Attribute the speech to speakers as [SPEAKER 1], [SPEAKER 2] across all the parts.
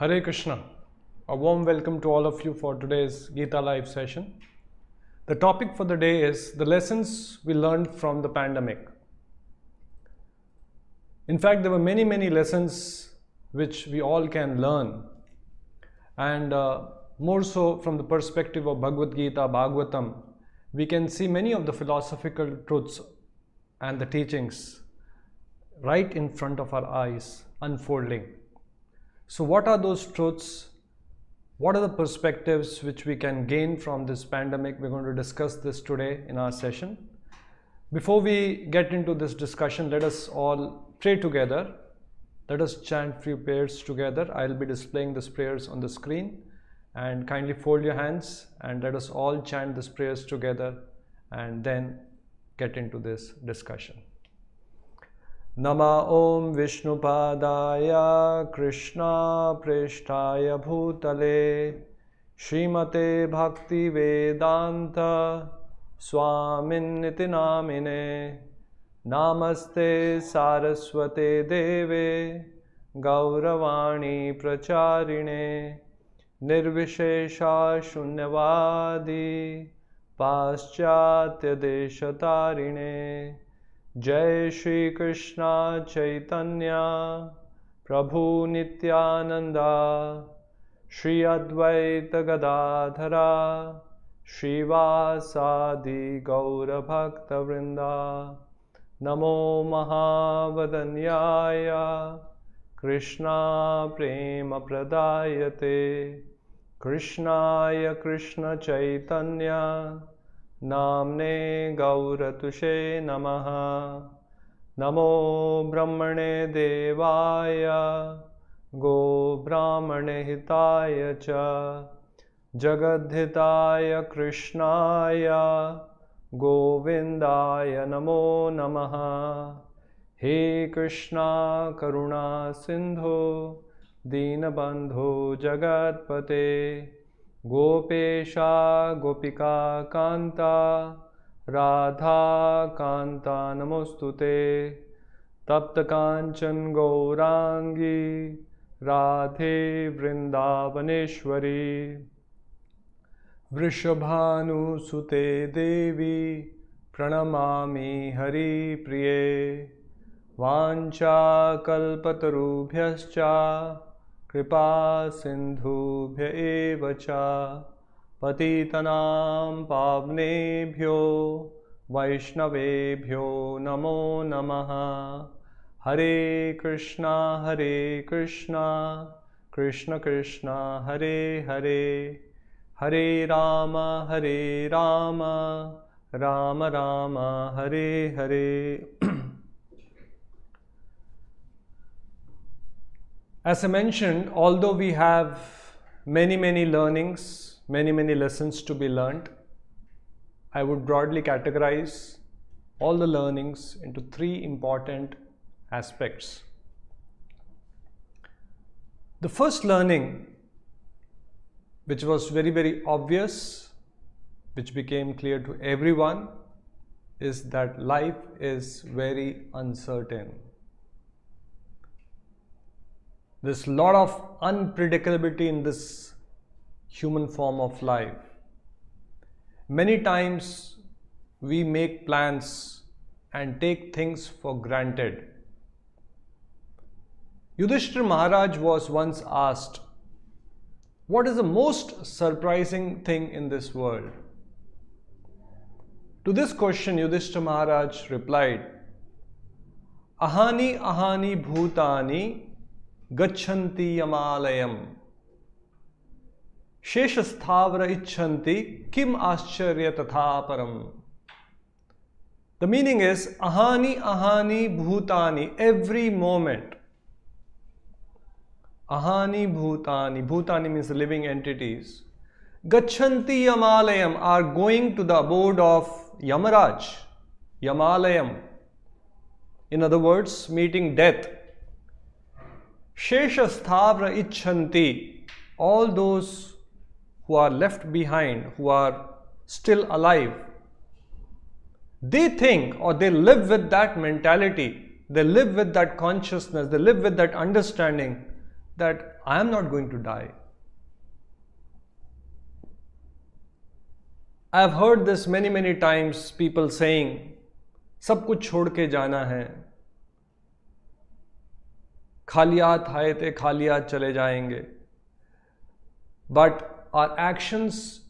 [SPEAKER 1] Hare Krishna. A warm welcome to all of you for today's GITA live session. The topic for the day is the lessons we learned from the pandemic. In fact, there were many lessons which we all can learn, and more so from the perspective of Bhagavad Gita, Bhagavatam, we can see many of the philosophical truths and the teachings right in front of our eyes unfolding. So what are those truths? What are the perspectives which we can gain from this pandemic? We're going to discuss this today in our session. Before we get into this discussion, let us all pray together. Let us chant few prayers together. I'll be displaying these prayers on the screen, and kindly fold your hands and let us all chant these prayers together and then get into this discussion. Nama Om Vishnupadaya Krishna Preshtaya Bhutale Srimate Bhakti Vedanta Swaminiti Namine Namaste Saraswate Deve Gauravani Pracharine Nirvishesha Shunyavadi Paschatya Deshatarine Jai Shri Krishna Chaitanya Prabhu Nityananda Shri Advaita Gadadhara Shrivasadi Gaura Bhakta Vrinda Namo Mahavadanyaya Krishna Prema Pradayate Krishnaya Krishna Chaitanya Namne Gauratushe Namaha Namo Brahmane Devaya Go Brahmane Hitaya Cha Jagadhitaya Krishnaya Govindaya Namo Namaha He Krishna Karuna Sindhu Dinabandhu Jagatpate Gopesha Gopika Kanta Radha Kanta Namostute Tapta Kanchan Gaurangi Radhe Vrindavaneshwari Vrishabhanu Sute Devi Pranamami Hari Priye Vancha Kalpatarubhyascha Kripa Sindhubhya eva cha Patitanam Pavnebhyo Vaishnavebhyo Namo Namaha Hare Krishna Krishna Krishna Hare Hare Hare Rama Rama Rama Hare Hare. As I mentioned, although we have many learnings, many lessons to be learned, I would broadly categorize all the learnings into three important aspects. The first learning, which was very obvious, which became clear to everyone, is that life is very uncertain. There's a lot of unpredictability in this human form of life. Many times we make plans and take things for granted. Yudhishthira Maharaj was once asked, what is the most surprising thing in this world? To this question, Yudhishthira Maharaj replied, Ahani bhutani Gachanti Yamalayam Sheshasthavra Icchanti Kim Ascharya Tatha Param. The meaning is Ahani Bhutani, every moment. Ahani Bhutani means living entities. Gachanti Yamalayam are going to the abode of Yamaraj, Yamalayam. In other words, meeting death. Sheshasthavra Icchanti, all those who are left behind, who are still alive, they think or they live with that mentality, they live with that consciousness, they live with that understanding that I am not going to die. I have heard this many times, people saying, सब कुछ छोड़ के जाना है, खाली हाथ आए थे, खाली हाथ चले जाएंगे. But our actions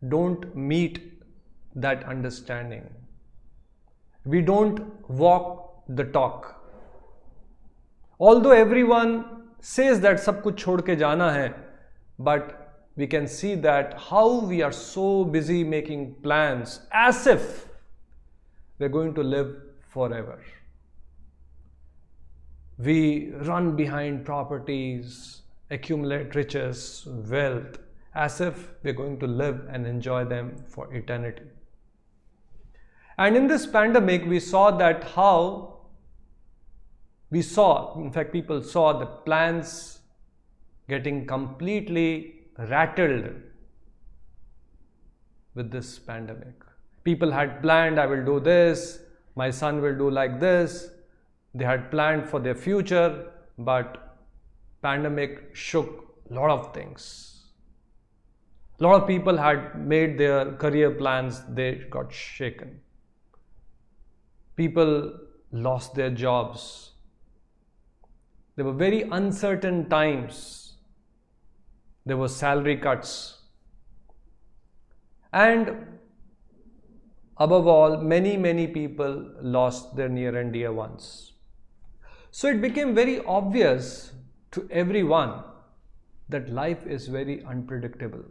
[SPEAKER 1] don't meet that understanding. We don't walk the talk. Although everyone says that सब कुछ छोड़ के जाना है, but we can see that how we are so busy making plans as if we're going to live forever. We run behind properties, accumulate riches, wealth, as if we're going to live and enjoy them for eternity. And in this pandemic, we saw that in fact, people saw the plans getting completely rattled with this pandemic. People had planned, I will do this, my son will do like this. They had planned for their future, but pandemic shook a lot of things. A lot of people had made their career plans, they got shaken. People lost their jobs. There were very uncertain times. There were salary cuts. And above all, many people lost their near and dear ones. So it became very obvious to everyone that life is very unpredictable.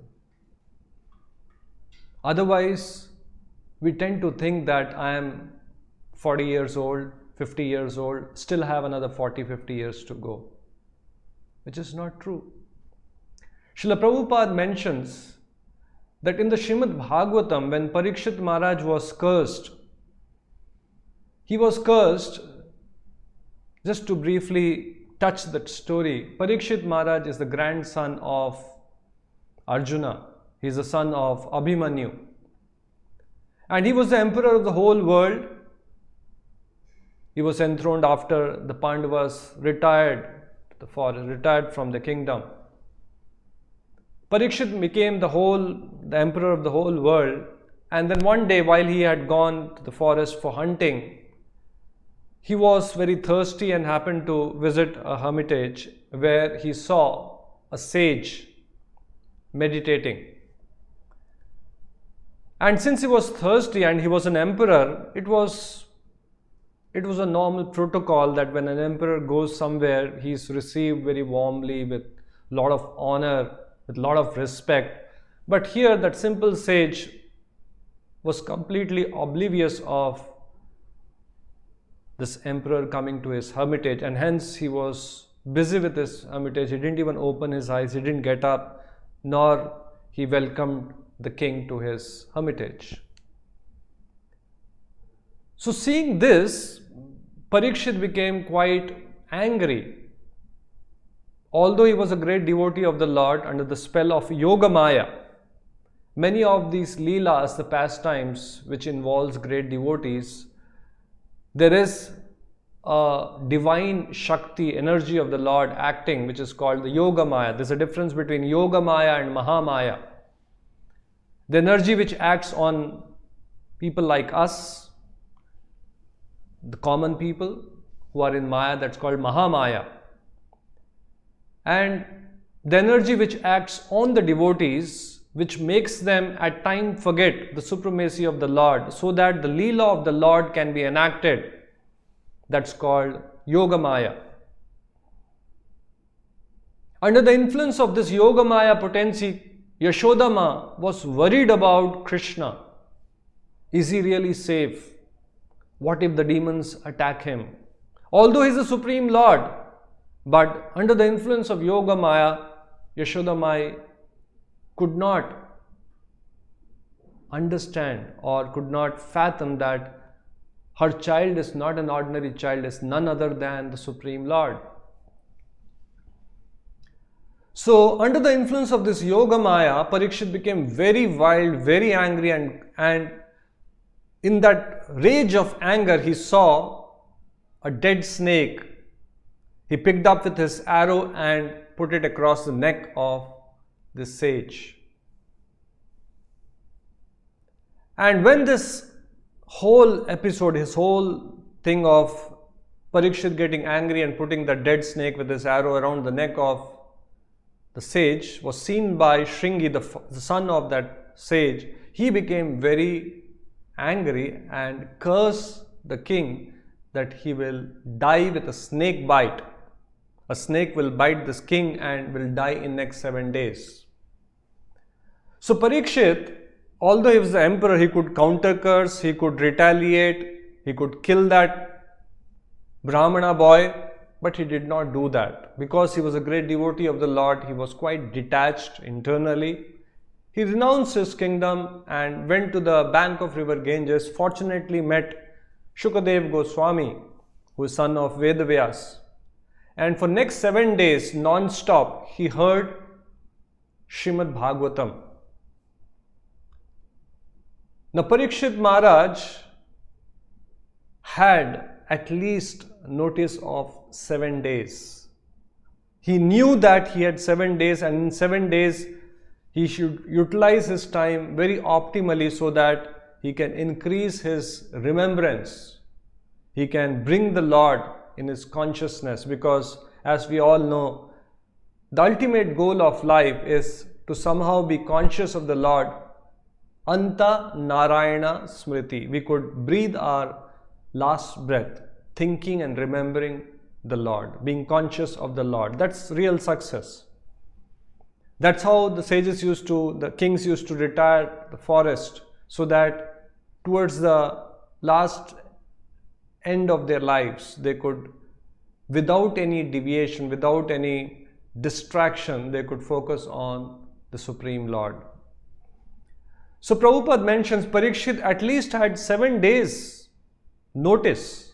[SPEAKER 1] Otherwise, we tend to think that I am 40 years old, 50 years old, still have another 40-50 years to go, which is not true. Srila Prabhupada mentions that in the Srimad Bhagavatam, when Parikshit Maharaj was cursed, he was cursed, just to briefly touch that story. Parikshit Maharaj is the grandson of Arjuna. He is the son of Abhimanyu. And he was the emperor of the whole world. He was enthroned after the Pandavas retired from the kingdom. Parikshit became the emperor of the whole world, and then one day while he had gone to the forest for hunting, he was very thirsty and happened to visit a hermitage where he saw a sage meditating. And since he was thirsty and he was an emperor, it was a normal protocol that when an emperor goes somewhere, he is received very warmly with a lot of honor, with a lot of respect. But here that simple sage was completely oblivious of this emperor coming to his hermitage, and hence he was busy with his hermitage. He didn't even open his eyes, he didn't get up, nor he welcomed the king to his hermitage. So seeing this, Parikshit became quite angry. Although he was a great devotee of the Lord under the spell of Yoga Maya, many of these leelas, the pastimes which involves great devotees, there is a divine Shakti, energy of the Lord acting, which is called the Yoga Maya. There's a difference between Yoga Maya and Mahamaya. The energy which acts on people like us, the common people who are in Maya, that's called Mahamaya. And the energy which acts on the devotees, which makes them at times forget the supremacy of the Lord, so that the Leela of the Lord can be enacted, that's called Yoga Maya. Under the influence of this Yoga Maya potency, Yashodama was worried about Krishna. Is he really safe? What if the demons attack him? Although he is the Supreme Lord, but under the influence of Yoga Maya, Yashodama could not understand or could not fathom that her child is not an ordinary child, is none other than the Supreme Lord. So under the influence of this Yoga Maya, Parikshit became very wild, very angry, and in that rage of anger, he saw a dead snake. He picked up with his arrow and put it across the neck of this sage. And when this whole episode, his whole thing of Parikshit getting angry and putting the dead snake with his arrow around the neck of the sage was seen by Shringi, the son of that sage, he became very angry and cursed the king that he will die with a snake bite. A snake will bite this king and will die in next 7 days. So Parikshit, although he was the emperor, he could counter curse, he could retaliate, he could kill that Brahmana boy, but he did not do that. Because he was a great devotee of the Lord, he was quite detached internally. He renounced his kingdom and went to the bank of river Ganges, fortunately met Shukadev Goswami, who is son of Vedavyas. And for next 7 days, non-stop, he heard Srimad Bhagavatam. Now Parikshit Maharaj had at least notice of 7 days. He knew that he had 7 days, and in 7 days he should utilize his time very optimally so that he can increase his remembrance. He can bring the Lord in his consciousness, because as we all know, the ultimate goal of life is to somehow be conscious of the Lord. Anta Narayana Smriti. We could breathe our last breath thinking and remembering the Lord, being conscious of the Lord. That's real success. That's how the kings used to retire the forest, so that towards the last end of their lives, they could, without any deviation, without any distraction, they could focus on the Supreme Lord. So Prabhupada mentions Parikshit at least had 7 days notice.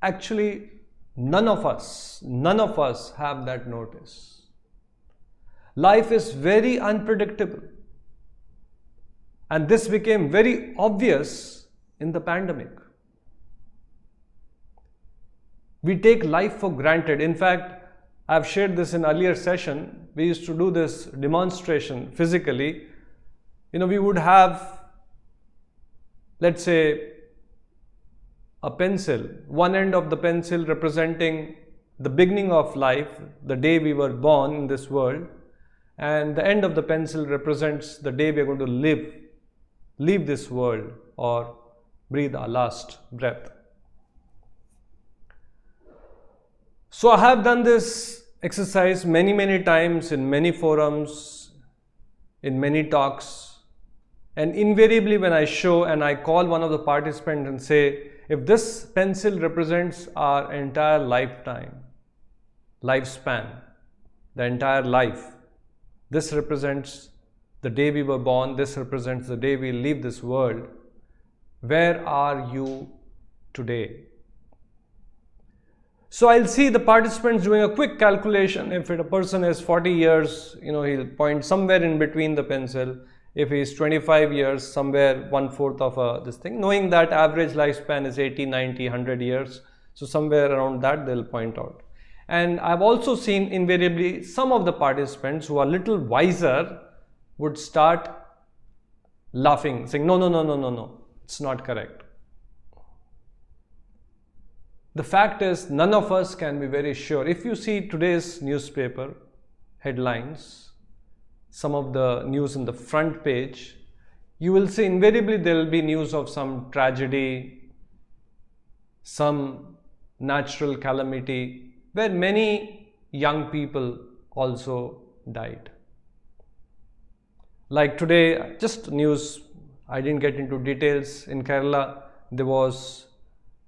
[SPEAKER 1] Actually, none of us have that notice. Life is very unpredictable. And this became very obvious in the pandemic. We take life for granted. In fact, I've shared this in earlier session. We used to do this demonstration physically. We would have, let's say, a pencil. One end of the pencil representing the beginning of life, the day we were born in this world. And the end of the pencil represents the day we are going to leave this world or breathe our last breath. So I have done this exercise many times in many forums, in many talks. And invariably when I show and I call one of the participants and say, if this pencil represents our entire lifespan, the entire life, this represents the day we were born, this represents the day we leave this world, where are you today? So I'll see the participants doing a quick calculation. If a person is 40 years, he'll point somewhere in between the pencil. If he is 25 years, somewhere 1/4 of this thing, knowing that average lifespan is 80, 90, 100 years. So somewhere around that they'll point out. And I've also seen invariably some of the participants who are little wiser would start laughing, saying, no, it's not correct. The fact is, none of us can be very sure. If you see today's newspaper headlines, some of the news in the front page, you will see invariably there will be news of some tragedy, some natural calamity, where many young people also died. Like today, just news, I didn't get into details. In Kerala, there was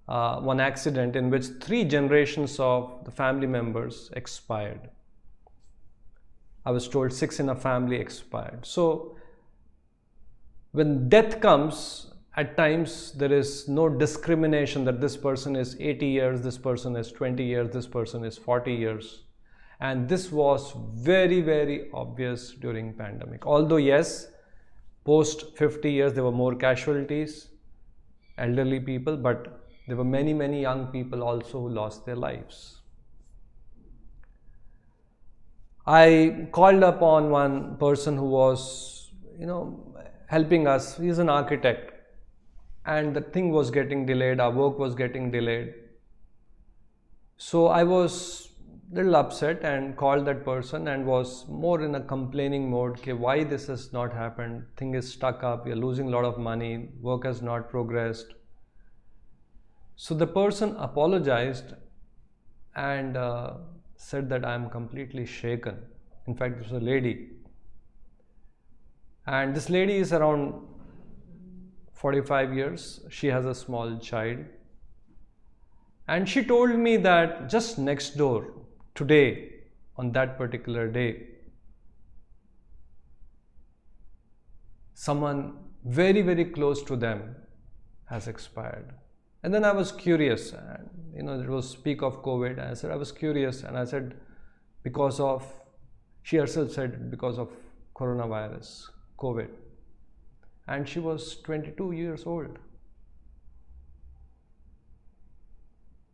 [SPEAKER 1] one accident in which 3 generations of the family members expired. I was told 6 in a family expired. So when death comes, at times there is no discrimination that this person is 80 years, this person is 20 years, this person is 40 years. And this was very obvious during pandemic. Although yes, post 50 years there were more casualties, elderly people, but there were many young people also who lost their lives. I called upon one person who was, helping us. He's an architect, and the thing was getting delayed, our work was getting delayed. So I was a little upset and called that person and was more in a complaining mode, okay, why this has not happened, thing is stuck up, we are losing a lot of money, work has not progressed. So the person apologized and said that I am completely shaken. In fact, this was a lady, and this lady is around 45 years. She has a small child, and she told me that just next door today, on that particular day, someone very, very close to them has expired. And then I was curious, and it was peak of COVID. I was curious, and I said, because of, she herself said, because of coronavirus, COVID. And she was 22 years old.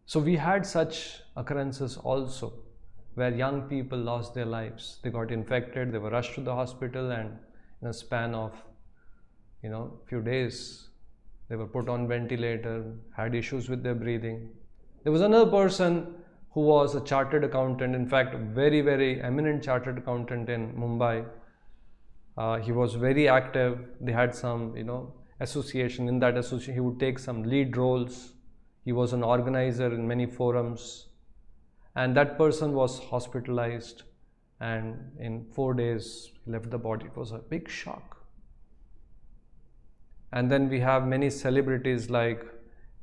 [SPEAKER 1] So we had such occurrences also, where young people lost their lives. They got infected, they were rushed to the hospital, and in a span of, few days, they were put on ventilator, had issues with their breathing. There was another person who was a chartered accountant, in fact, a very, very eminent chartered accountant in Mumbai. He was very active. They had some, association. In that association, he would take some lead roles. He was an organizer in many forums. And that person was hospitalized, and in 4 days, he left the body. It was a big shock. And then we have many celebrities like,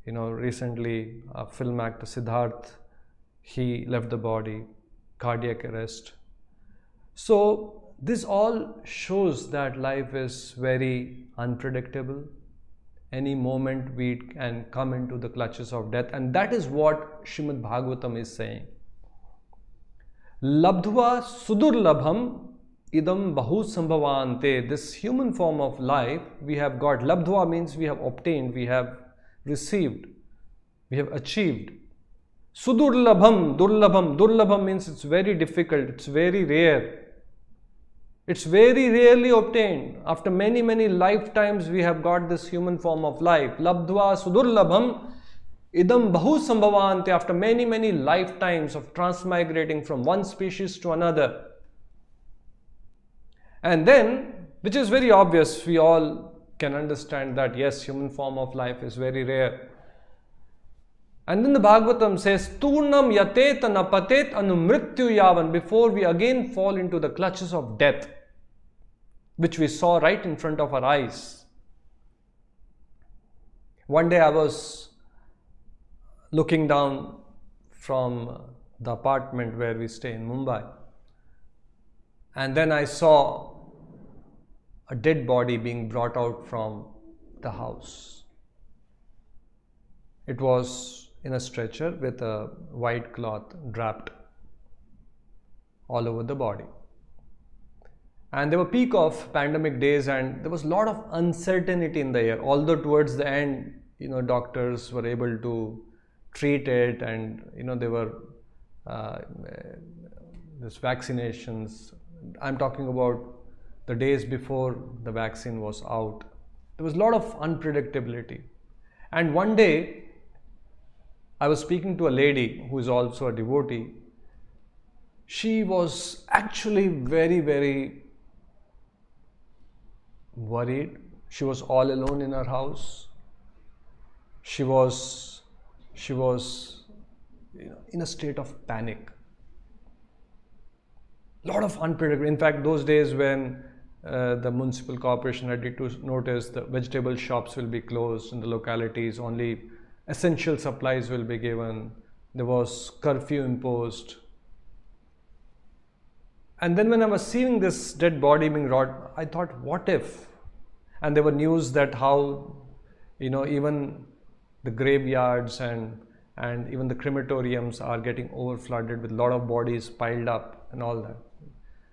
[SPEAKER 1] recently film actor Siddharth, he left the body, cardiac arrest. So this all shows that life is very unpredictable. Any moment we can come into the clutches of death, and that is what Srimad Bhagavatam is saying. Labdhva sudurlabham idam bahu sambhavante. This human form of life we have got. Labdhva means we have obtained, we have received, we have achieved. Sudurlabham, durlabham. Durlabham means it's very difficult, it's very rare. It's very rarely obtained. After many, many lifetimes we have got this human form of life. Labdhva sudurlabham idam bahu sambhavante. After many, many lifetimes of transmigrating from one species to another. And then, which is very obvious, we all can understand that yes, human form of life is very rare. And then the Bhagavatam says, Turnam yatet napatet anumrityu yavan, before we again fall into the clutches of death, which we saw right in front of our eyes. One day I was looking down from the apartment where we stay in Mumbai, and then I saw a dead body being brought out from the house. It was in a stretcher with a white cloth draped all over the body. And there were peak of pandemic days, and there was a lot of uncertainty in the air. Although towards the end, doctors were able to treat it, and there were this vaccinations. I'm talking about the days before the vaccine was out. There was a lot of unpredictability. And one day, I was speaking to a lady who is also a devotee. She was actually very, very worried. She was all alone in her house. She was in a state of panic. A lot of unpredictable. In fact, those days when the municipal corporation had to notice the vegetable shops will be closed in the localities, only essential supplies will be given. There was curfew imposed. And then when I was seeing this dead body being brought, I thought, what if? And there were news that how, even the graveyards and even the crematoriums are getting overflooded with a lot of bodies piled up and all that.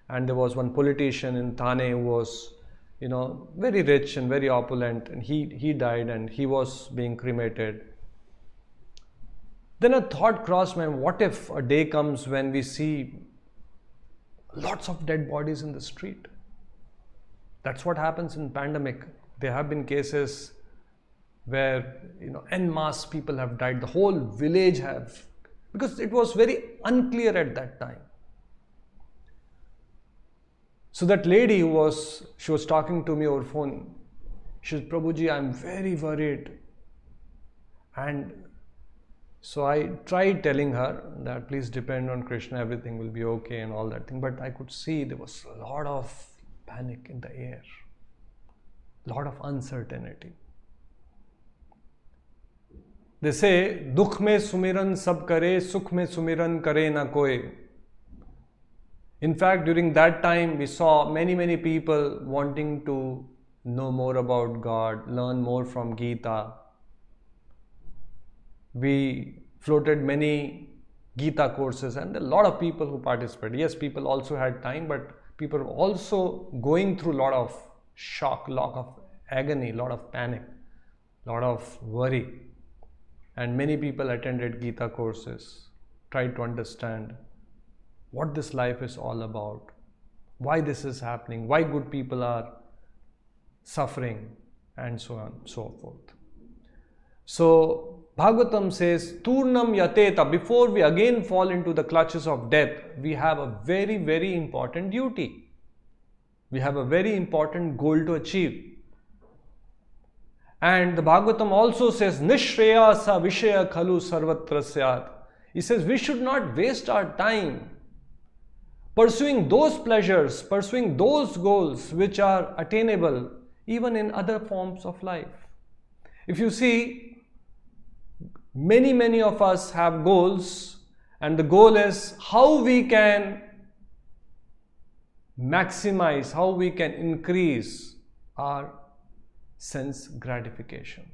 [SPEAKER 1] And there was one politician in Thane who was, very rich and very opulent, and he died and he was being cremated. Then a thought crossed my mind, what if a day comes when we see lots of dead bodies in the street. That's what happens in pandemic. There have been cases where, en masse people have died. The whole village have, because it was very unclear at that time. So that lady she was talking to me over phone. She said, Prabhuji, I'm very worried. And so I tried telling her that please depend on Krishna, everything will be okay and all that thing. But I could see there was a lot of panic in the air, a lot of uncertainty. They say, Dukh mein sumiran sab kare, sukh mein sumiran kare na koi. In fact, during that time, we saw many people wanting to know more about God, learn more from Gita. We floated many Gita courses and a lot of people who participated. Yes, people also had time, but people were also going through a lot of shock, a lot of agony, a lot of panic, a lot of worry. And many people attended Gita courses, tried to understand what this life is all about, why this is happening, why good people are suffering, and so on and so forth. So Bhagavatam says, Turnam yateta, before we again fall into the clutches of death, we have a very important duty. We have a very important goal to achieve. And the Bhagavatam also says, Nishreya sa vishaya khalu sarvatra syat. He says, we should not waste our time pursuing those pleasures, pursuing those goals which are attainable even in other forms of life. If you see, many of us have goals, and the goal is how we can maximize, how we can increase our sense gratification.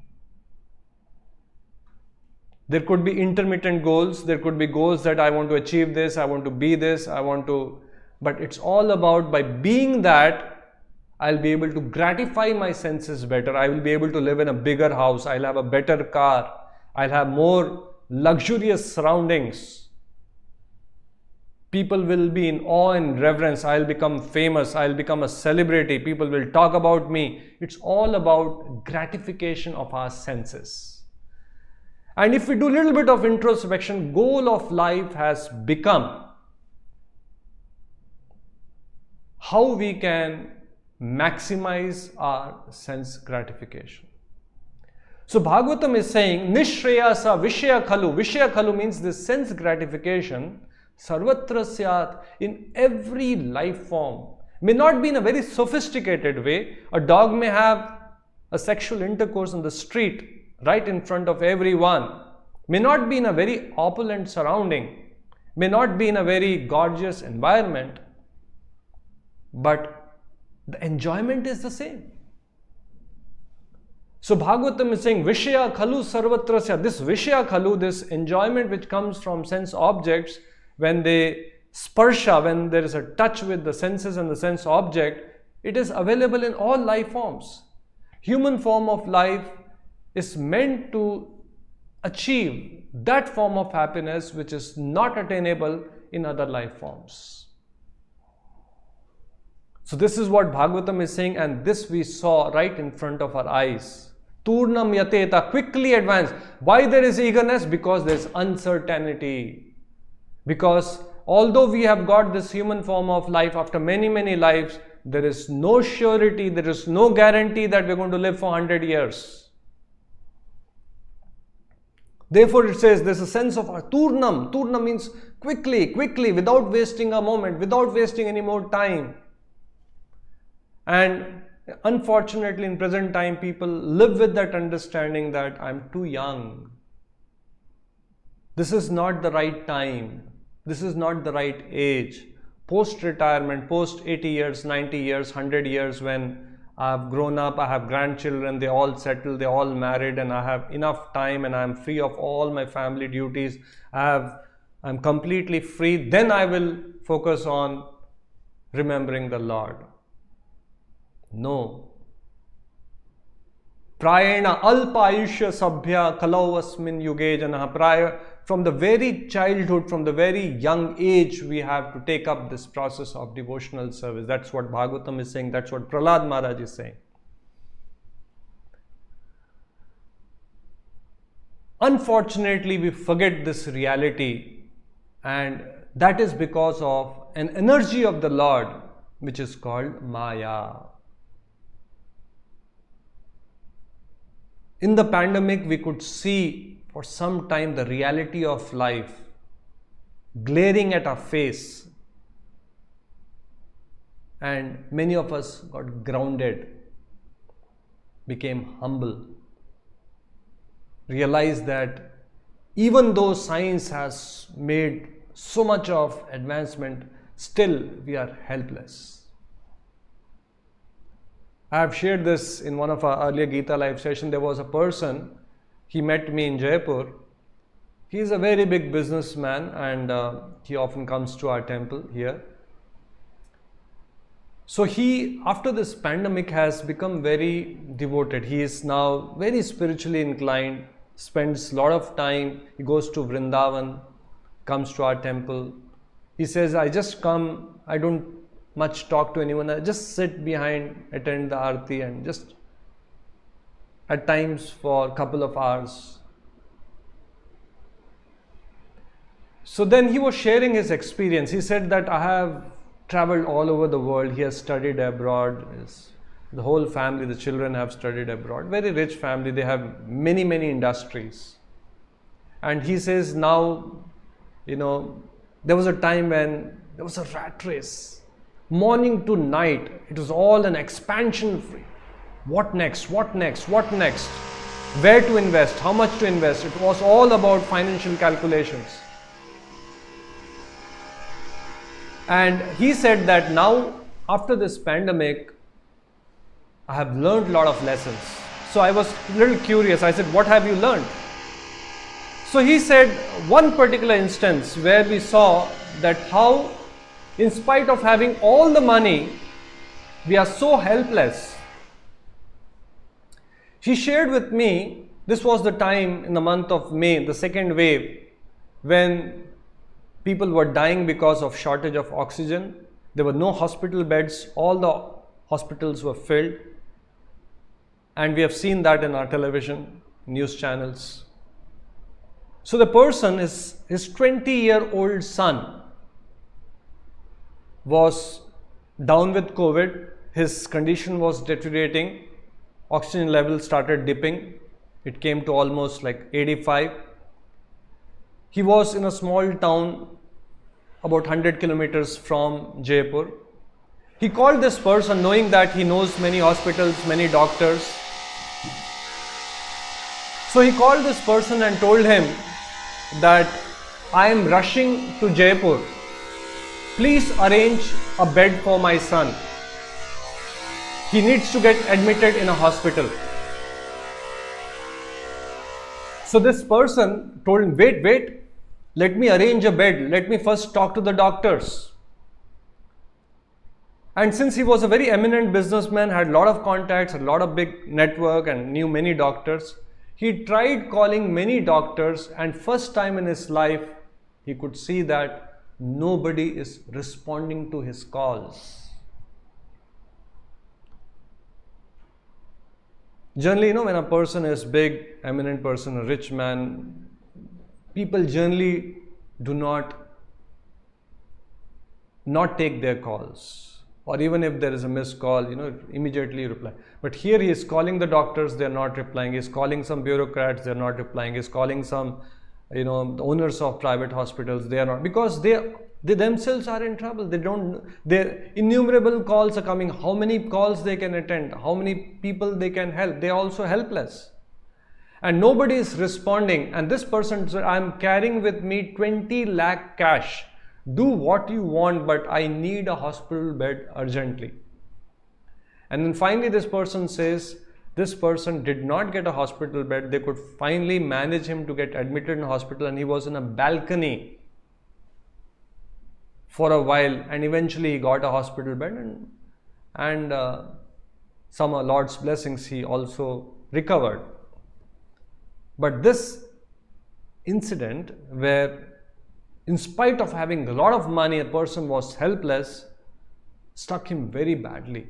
[SPEAKER 1] There could be intermittent goals, there could be goals that I want to achieve this, I want to be this, but it's all about, by being that, I'll be able to gratify my senses better, I will be able to live in a bigger house, I'll have a better car, I'll have more luxurious surroundings. People will be in awe and reverence, I'll become famous, I'll become a celebrity, people will talk about me. It's all about gratification of our senses. And if we do a little bit of introspection, goal of life has become how we can maximize our sense gratification. So Bhagavatam is saying, Nishreya sa vishaya khalu. Vishaya khalu means this sense gratification, sarvatra syat, in every life form. May not be in a very sophisticated way. A dog may have a sexual intercourse on the street, right in front of everyone, may not be in a very opulent surrounding, may not be in a very gorgeous environment, but the enjoyment is the same. So Bhagavatam is saying, Vishaya khalu sarvatrasya. This Vishaya khalu, this enjoyment which comes from sense objects, when they sparsha, when there is a touch with the senses and the sense object, it is available in all life forms. Human form of life is meant to achieve that form of happiness which is not attainable in other life forms. So this is what Bhagavatam is saying, and this we saw right in front of our eyes. Turnam yateta, quickly advance. Why there is eagerness? Because there is uncertainty. Because although we have got this human form of life after many lives, there is no surety, there is no guarantee that we are going to live for 100 years. Therefore it says there's a sense of Turnam. Turnam means quickly, without wasting a moment, without wasting any more time. And unfortunately in present time people live with that understanding that I'm too young. This is not the right time. This is not the right age. Post-retirement, post 80 years, 90 years, 100 years, when I've grown up, I have grandchildren, they all settled, they all married, and I have enough time and I'm free of all my family duties, I'm completely free, then I will focus on remembering the Lord. No. Prayena alpa ayushya sabhya kalau asmin yuge janaha. from the very childhood, from the very young age, we have to take up this process of devotional service. That's what Bhagavatam is saying. That's what Prahlad Maharaj is saying. Unfortunately, we forget this reality, and that is because of an energy of the Lord which is called Maya. In the pandemic, we could see for some time the reality of life glaring at our face, and many of us got grounded, became humble, realized that even though science has made so much of advancement, still we are helpless. I have shared this in one of our earlier Gita live sessions. There was a person, he met me in Jaipur. He is a very big businessman, and he often comes to our temple here. So he, after this pandemic, has become very devoted. He is now very spiritually inclined, spends a lot of time. He goes to Vrindavan, comes to our temple. He says, I just come, I don't much talk to anyone, I just sit behind, attend the Aarti, and just at times for a couple of hours. So then he was sharing his experience. He said that I have traveled all over the world. He has studied abroad. The whole family, the children have studied abroad. Very rich family. They have many industries. And he says now, there was a time when there was a rat race. Morning to night, it was all an expansion free. What next? What next? What next? Where to invest? How much to invest? It was all about financial calculations. And he said that now, after this pandemic, I have learned a lot of lessons. So I was a little curious. I said, what have you learned? So he said one particular instance where we saw that how, in spite of having all the money, we are so helpless. He shared with me, this was the time in the month of May, the second wave, when people were dying because of shortage of oxygen. There were no hospital beds. All the hospitals were filled. And we have seen that in our television news channels. So the person, his 20-year-old son was down with COVID. His condition was deteriorating. Oxygen level started dipping. It came to almost like 85. He was in a small town about 100 kilometers from Jaipur. He called this person knowing that he knows many hospitals, many doctors. So he called this person and told him that I am rushing to Jaipur. Please arrange a bed for my son. He needs to get admitted in a hospital. So this person told him, wait, let me arrange a bed. Let me first talk to the doctors. And since he was a very eminent businessman, had a lot of contacts, had a lot of big network and knew many doctors, he tried calling many doctors, and first time in his life, he could see that nobody is responding to his calls. Generally, when a person is big, eminent person, a rich man, people generally do not take their calls. Or even if there is a missed call, immediately reply. But here he is calling the doctors, they are not replying. He is calling some bureaucrats, they are not replying. He is calling some, the owners of private hospitals, they are not. Because they themselves are in trouble. Their innumerable calls are coming. How many calls they can attend? How many people they can help? They are also helpless. And nobody is responding. And this person said, I am carrying with me 20 lakh cash. Do what you want, but I need a hospital bed urgently. And then finally this person says, this person did not get a hospital bed. They could finally manage him to get admitted in hospital, and he was in a balcony for a while, and eventually he got a hospital bed, and some Lord's blessings, he also recovered. But this incident where, in spite of having a lot of money, a person was helpless, struck him very badly.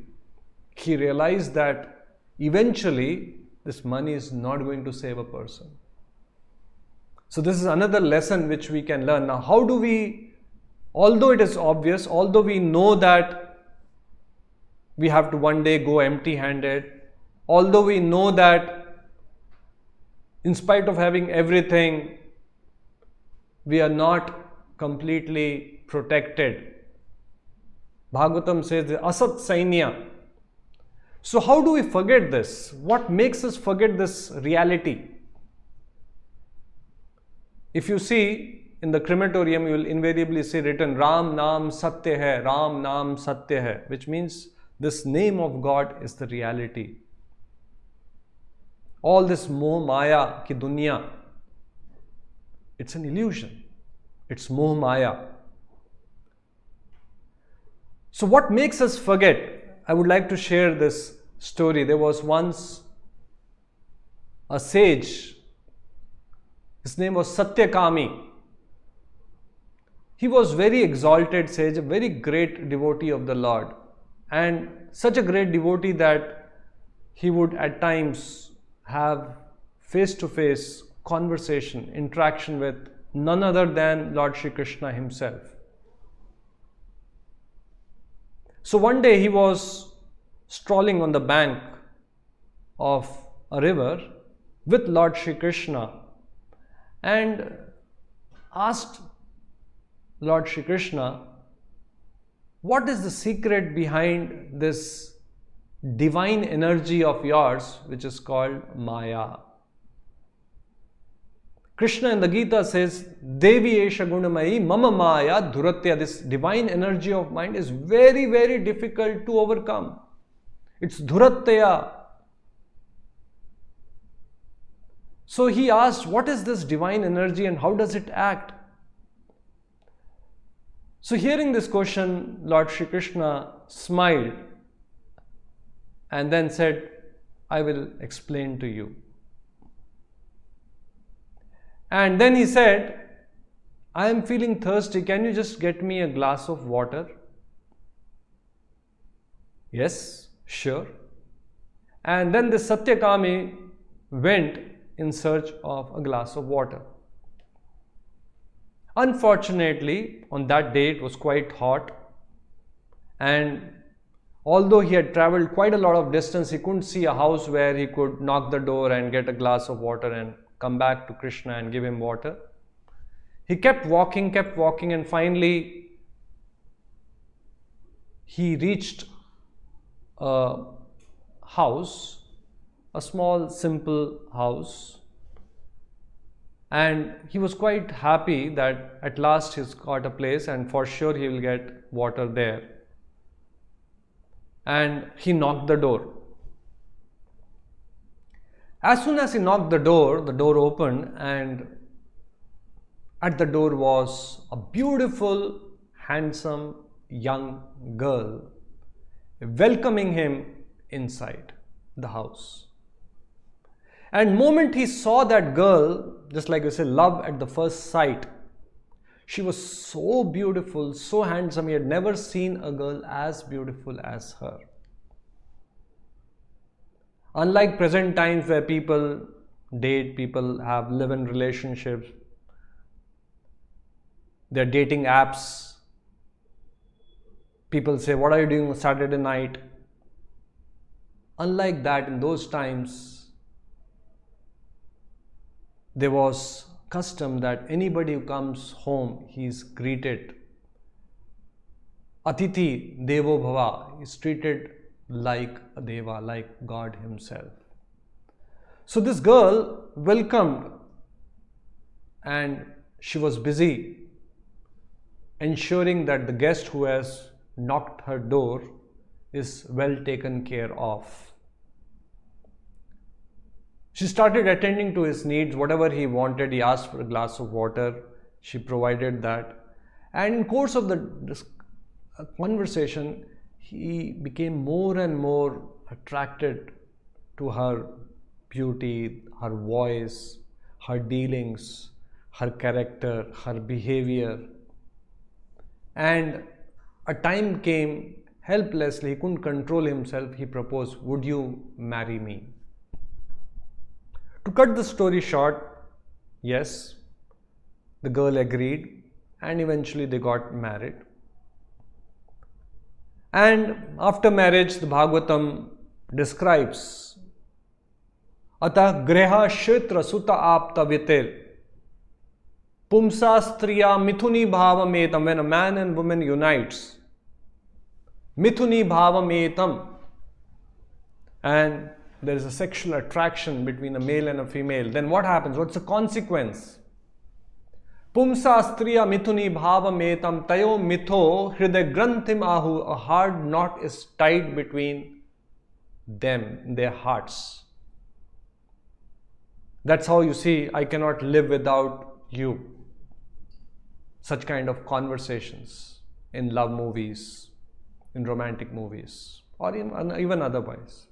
[SPEAKER 1] He realized that eventually this money is not going to save a person. So this is another lesson which we can learn. Now, how do we, although it is obvious, although we know that we have to one day go empty-handed, although we know that in spite of having everything, we are not completely protected. Bhagavatam says the asat sainya. So how do we forget this? What makes us forget this reality? If you see in the crematorium, you will invariably see written Ram Naam Satya Hai, Ram Naam Satya Hai, which means this name of God is the reality. All this moh maya ki dunya, it's an illusion. It's moh maya. So what makes us forget? I would like to share this story. There was once a sage. His name was Satyakami. He was very exalted sage, a very great devotee of the Lord, and such a great devotee that he would at times have face-to-face conversation, interaction with none other than Lord Shri Krishna himself. So one day he was strolling on the bank of a river with Lord Shri Krishna and asked Lord Shri Krishna, what is the secret behind this divine energy of yours which is called Maya? Krishna in the Gita says, Devi Esha Gunamayi Mama Maya Dhuratya. This divine energy of mind is very, very difficult to overcome. It's Dhuratya. So he asked, what is this divine energy and how does it act? So hearing this question, Lord Shri Krishna smiled and then said, I will explain to you. And then he said, I am feeling thirsty. Can you just get me a glass of water? Yes, sure. And then the Satyakami went in search of a glass of water. Unfortunately, on that day it was quite hot, and although he had traveled quite a lot of distance, he couldn't see a house where he could knock the door and get a glass of water and come back to Krishna and give him water. He kept walking, and finally he reached a house, a small simple house, and he was quite happy that at last he's got a place and for sure he will get water there. And he knocked the door. As soon as he knocked the door opened, and at the door was a beautiful, handsome young girl welcoming him inside the house. And moment he saw that girl, just like we say, love at the first sight, she was so beautiful, so handsome. He had never seen a girl as beautiful as her. Unlike present times where people date, people have live-in relationships, they're dating apps, people say, what are you doing on Saturday night? Unlike that, in those times, there was custom that anybody who comes home, he is greeted. Atithi Devo Bhava, is treated like a Deva, like God himself. So this girl welcomed, and she was busy ensuring that the guest who has knocked her door is well taken care of. She started attending to his needs, whatever he wanted. He asked for a glass of water, she provided that. And in course of this conversation, he became more and more attracted to her beauty, her voice, her dealings, her character, her behavior. And a time came, helplessly, he couldn't control himself, he proposed, "Would you marry me?" To cut the story short, yes, the girl agreed, and eventually they got married. And after marriage, the Bhagavatam describes, "Atah griha kshetra suta apta vitir pumsa striya mithuni bhavametam." When a man and woman unites, mithuni bhavametam, and there is a sexual attraction between a male and a female, then what happens? What's the consequence? Pumsa striya mithuni bhavametam tayo mitho hriday granthim ahu. A hard knot is tied between them, their hearts. That's how you see, "I cannot live without you." Such kind of conversations in love movies, in romantic movies, or even otherwise.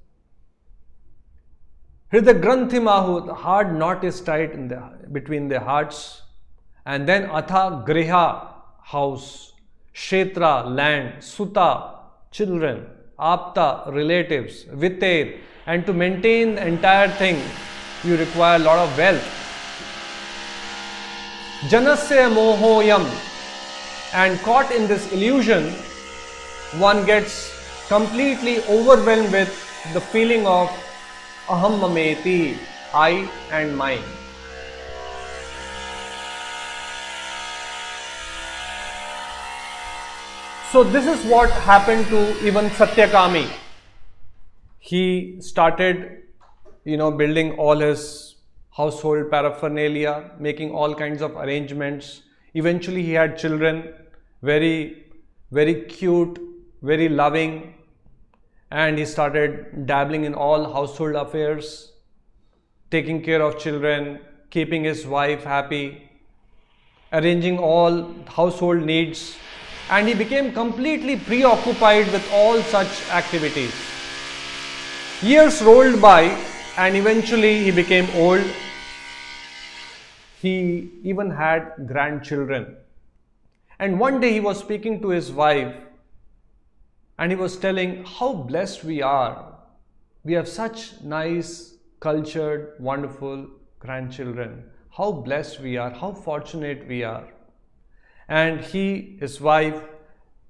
[SPEAKER 1] Hriday granthim ahu, the hard knot is tied between their hearts. And then atha griha, house, kshetra, land, suta, children, apta, relatives, viter, and to maintain the entire thing, you require a lot of wealth. Janasya mohoyam, and caught in this illusion, one gets completely overwhelmed with the feeling of aham mameti, I and mine. So this is what happened to even Satyakami. He started, building all his household paraphernalia, making all kinds of arrangements. Eventually he had children, very, very cute, very loving, and he started dabbling in all household affairs, taking care of children, keeping his wife happy, arranging all household needs. And he became completely preoccupied with all such activities. Years rolled by, and eventually he became old. He even had grandchildren. And one day he was speaking to his wife, and he was telling how blessed we are. We have such nice, cultured, wonderful grandchildren. How blessed we are, how fortunate we are. And he, his wife,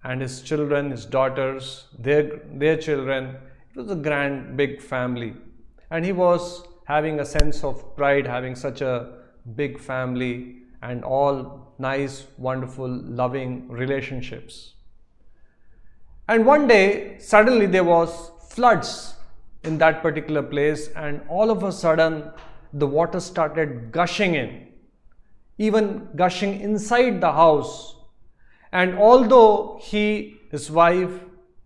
[SPEAKER 1] and his children, his daughters, their children, it was a grand, big family. And he was having a sense of pride, having such a big family and all nice, wonderful, loving relationships. And one day, suddenly there was floods in that particular place, and all of a sudden, the water started gushing in, even gushing inside the house. And although he, his wife,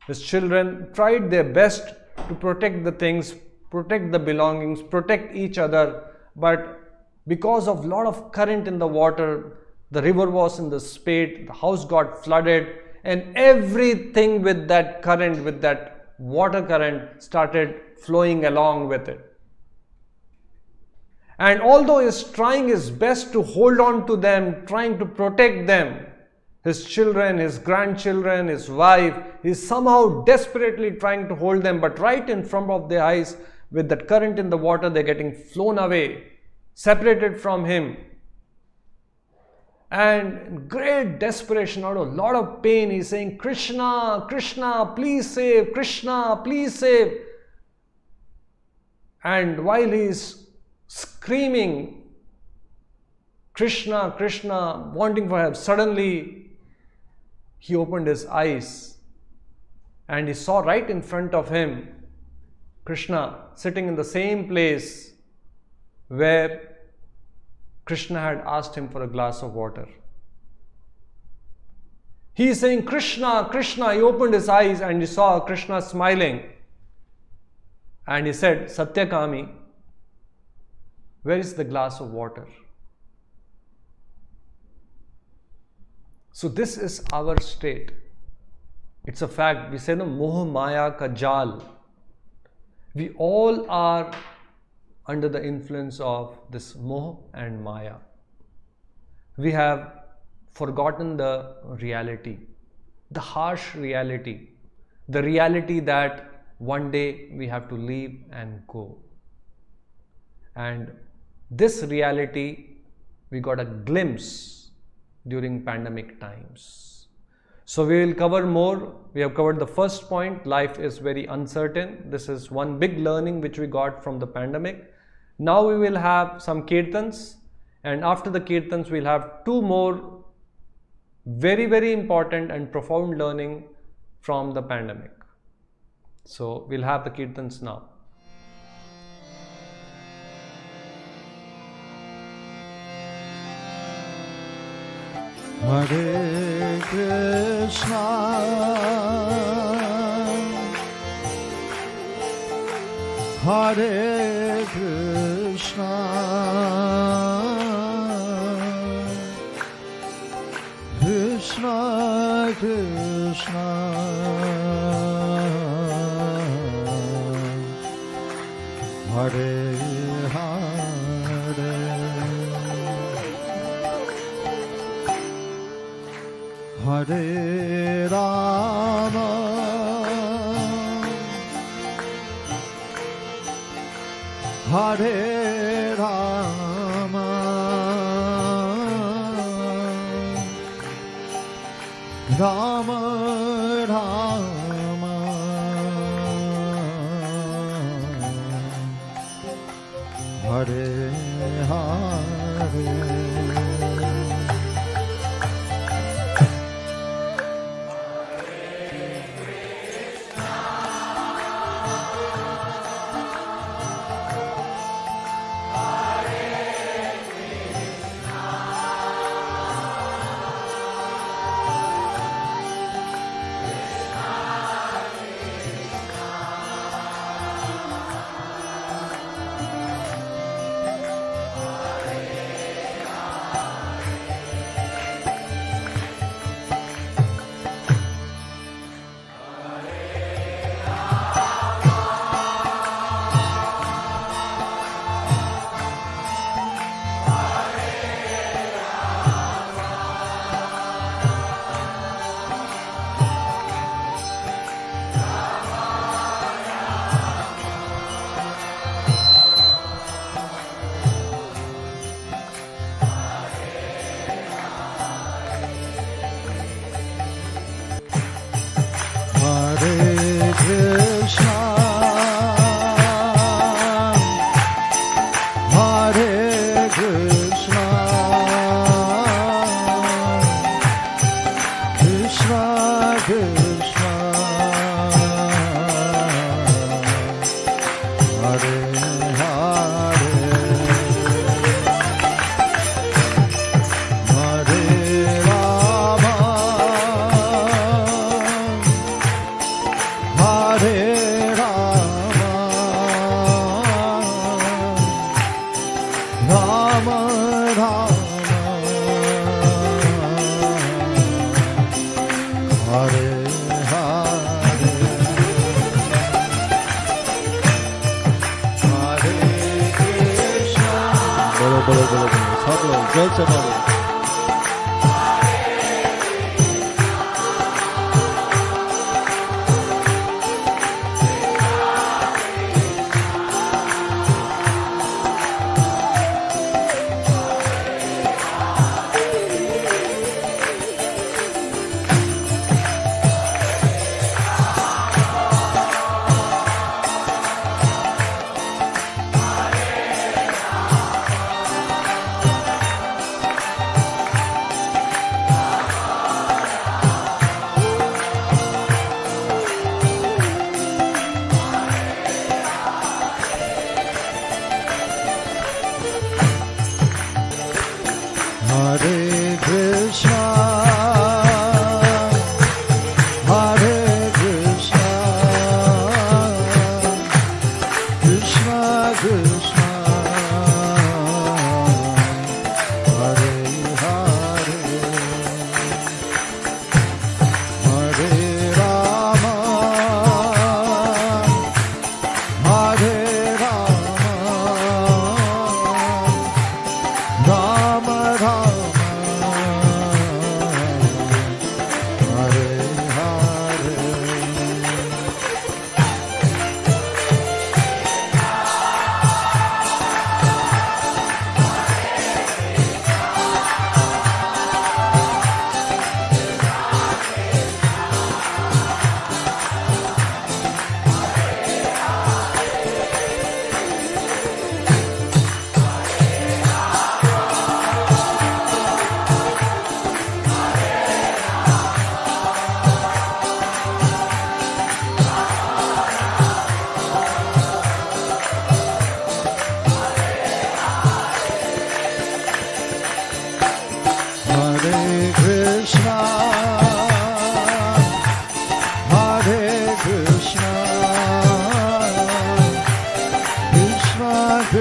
[SPEAKER 1] his children tried their best to protect the things, protect the belongings, protect each other, but because of a lot of current in the water, the river was in the spate, the house got flooded, and everything with that current, with that water current, started flowing along with it. And although he is trying his best to hold on to them, trying to protect them, his children, his grandchildren, his wife, he is somehow desperately trying to hold them, but right in front of their eyes, with that current in the water, they're getting flown away, separated from him. And in great desperation, out of a lot of pain, he's saying, "Krishna, Krishna, please save, Krishna, please save." And while he's screaming, "Krishna, Krishna," wanting for help, suddenly he opened his eyes and he saw right in front of him Krishna sitting in the same place where Krishna had asked him for a glass of water. He is saying, "Krishna, Krishna." He opened his eyes and he saw Krishna smiling. And he said, "Satyakami, where is the glass of water?" So this is our state. It's a fact. We say, no, moh maya ka jal. We all are under the influence of this moh and maya. we have forgotten the reality, the harsh reality, the reality that one day we have to leave and go. And this reality we got a glimpse during pandemic times. So we will cover more. We have covered the first point, life is very uncertain. This is one big learning which we got from the pandemic. Now we will have some kirtans, and after the kirtans we'll have two more very, very important and profound learning from the pandemic. So we'll have the kirtans now.
[SPEAKER 2] Hare Krishna, Hare Krishna, Krishna Krishna, Hare Hare, Hare Rama, Hare Rama, Rama Rama, Hare Hare. Rama Rama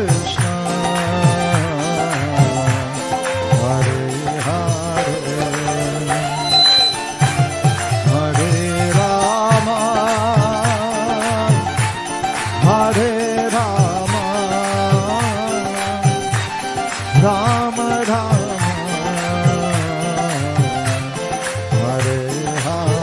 [SPEAKER 2] Krishna, Hare Hare, Hare Rama, Hare Rama, Rama Rama, Hare Hare.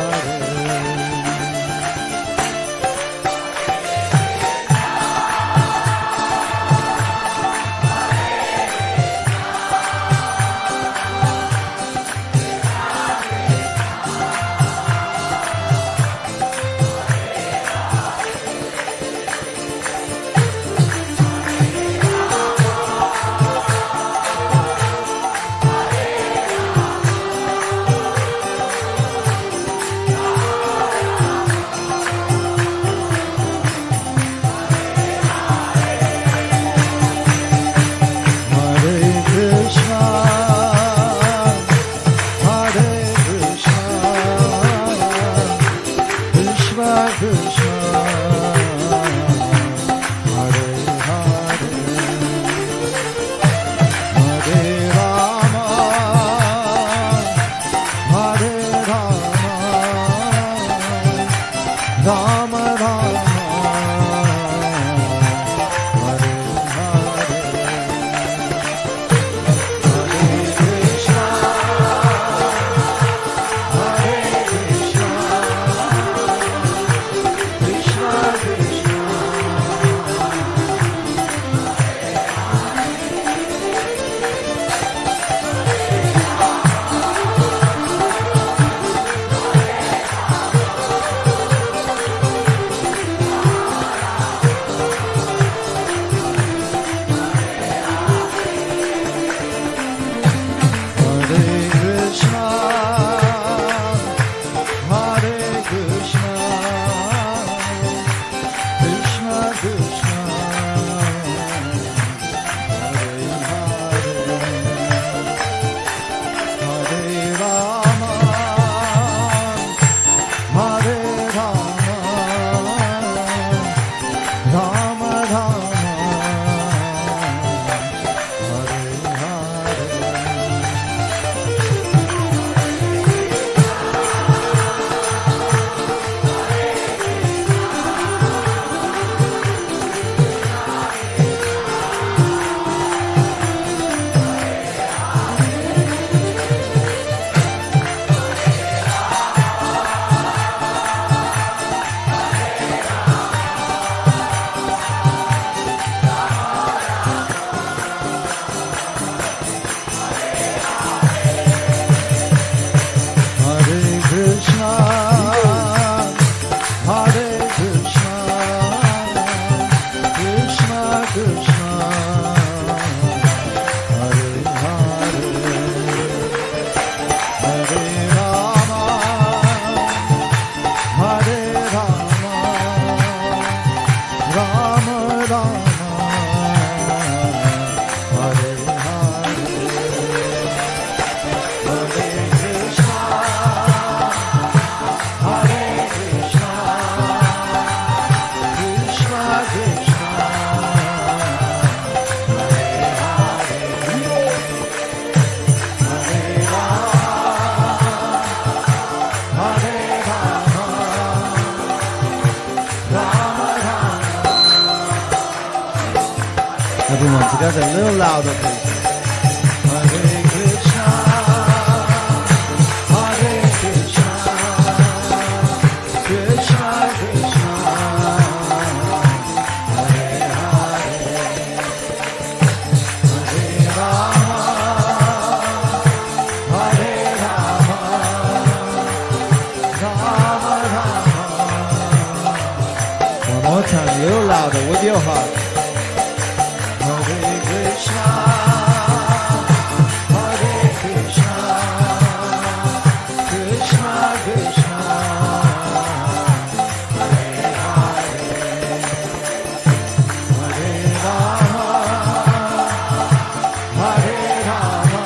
[SPEAKER 2] Everyone together, a little louder, please. Hare Krishna, Hare Krishna, Krishna Krishna, Hare Hare, Hare Rama, Hare Rama, Rama Rama. One more time, a little louder with your heart. Hare Krishna, Hare Krishna, Krishna Krishna, Hare Hare, Hare Rama, Hare Rama,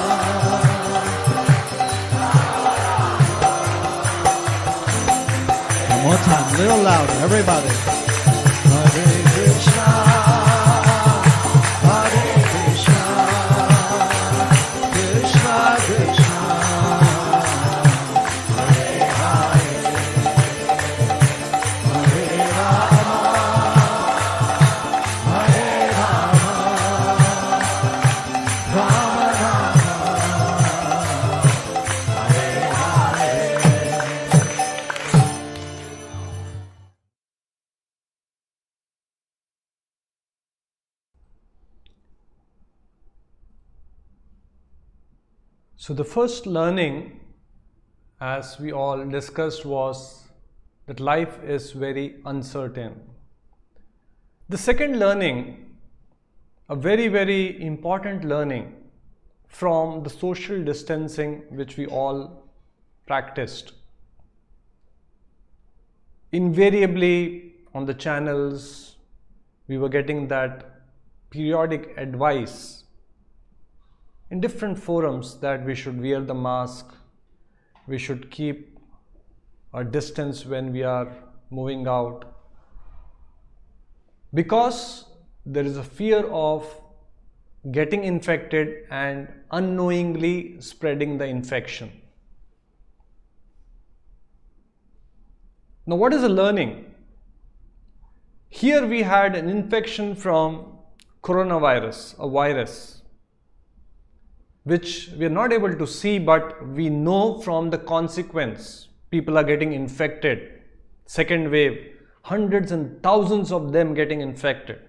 [SPEAKER 2] one more time, a little louder, everybody. Hare Krishna,
[SPEAKER 1] So the first learning, as we all discussed, was that life is very uncertain. The second learning, a very, very important learning from the social distancing which we all practiced. Invariably on the channels, we were getting that periodic advice in different forums that we should wear the mask, we should keep a distance when we are moving out, because there is a fear of getting infected and unknowingly spreading the infection. Now, what is the learning? Here we had an infection from coronavirus, a virus, which we are not able to see, but we know from the consequence. People are getting infected. Second wave, hundreds and thousands of them getting infected.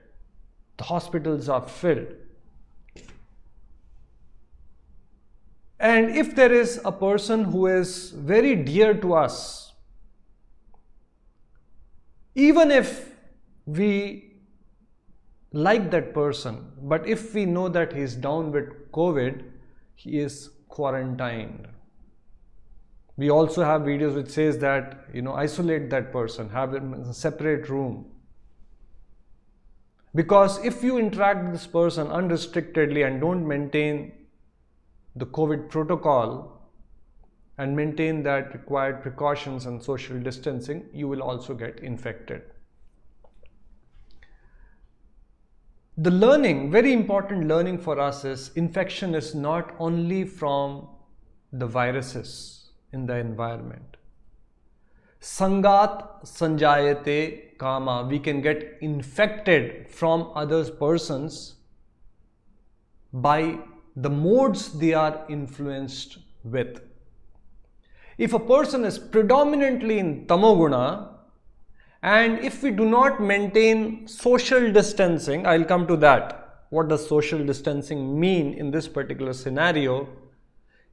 [SPEAKER 1] The hospitals are filled. And if there is a person who is very dear to us, even if we like that person, but if we know that he is down with COVID, he is quarantined. We also have videos which says that, isolate that person, have him in a separate room. Because if you interact with this person unrestrictedly and don't maintain the COVID protocol and maintain that required precautions and social distancing, you will also get infected. The learning, very important learning for us, is infection is not only from the viruses in the environment. Sangat sanjayate kama, we can get infected from other persons by the modes they are influenced with. If a person is predominantly in tamoguna, and if we do not maintain social distancing, I'll come to that. What does social distancing mean in this particular scenario?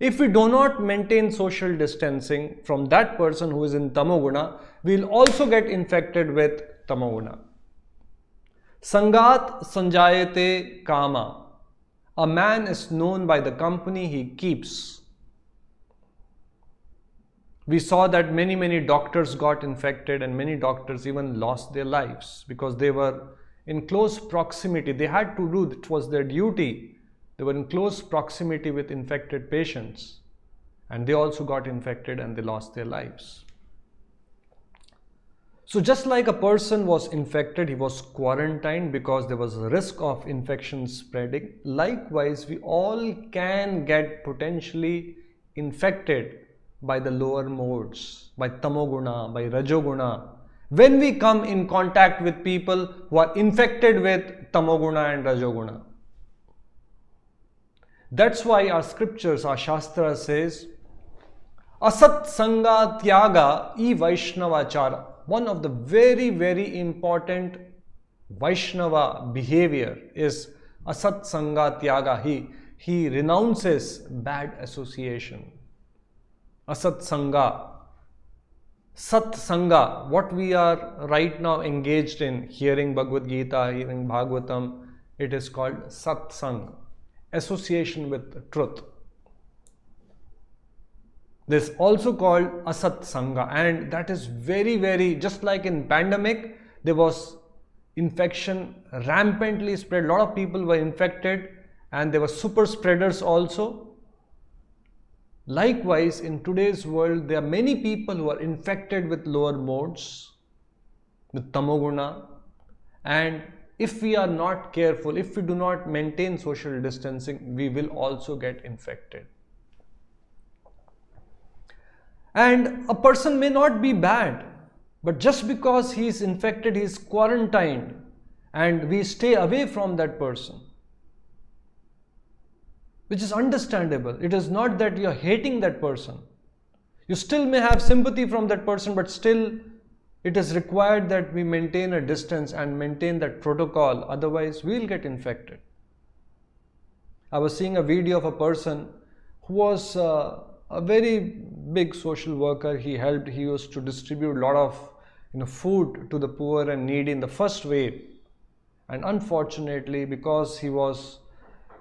[SPEAKER 1] If we do not maintain social distancing from that person who is in tamoguna, we'll also get infected with tamoguna. Sangat sanjayate kama. A man is known by the company he keeps. We saw that many doctors got infected, and many doctors even lost their lives because they were in close proximity. They had to do, it was their duty. They were in close proximity with infected patients, and they also got infected and they lost their lives. So just like a person was infected, he was quarantined because there was a risk of infection spreading. Likewise, we all can get potentially infected by the lower modes, by tamoguna, by rajoguna, when we come in contact with people who are infected with tamoguna and rajoguna. That's why our scriptures, our shastra says, asat sanga tyaga e vaishnavachara. One of the very important Vaishnava behavior is asat sanga tyaga. He renounces bad association. Asat sanga. Sat sanga, what we are right now engaged in, hearing Bhagavad Gita, hearing Bhagavatam, it is called satsang, association with truth. This is also called asat sanga, and that is very, just like in pandemic, there was infection rampantly spread. A lot of people were infected and there were super spreaders also. Likewise, in today's world, there are many people who are infected with lower modes, with tamoguna, and if we are not careful, if we do not maintain social distancing, we will also get infected. And a person may not be bad, but just because he is infected, he is quarantined, and we stay away from that person, which is understandable. It is not that you are hating that person. You still may have sympathy from that person, but still it is required that we maintain a distance and maintain that protocol, otherwise we will get infected. I was seeing a video of a person who was a very big social worker. He used to distribute a lot of food to the poor and needy in the first wave. And unfortunately, because he was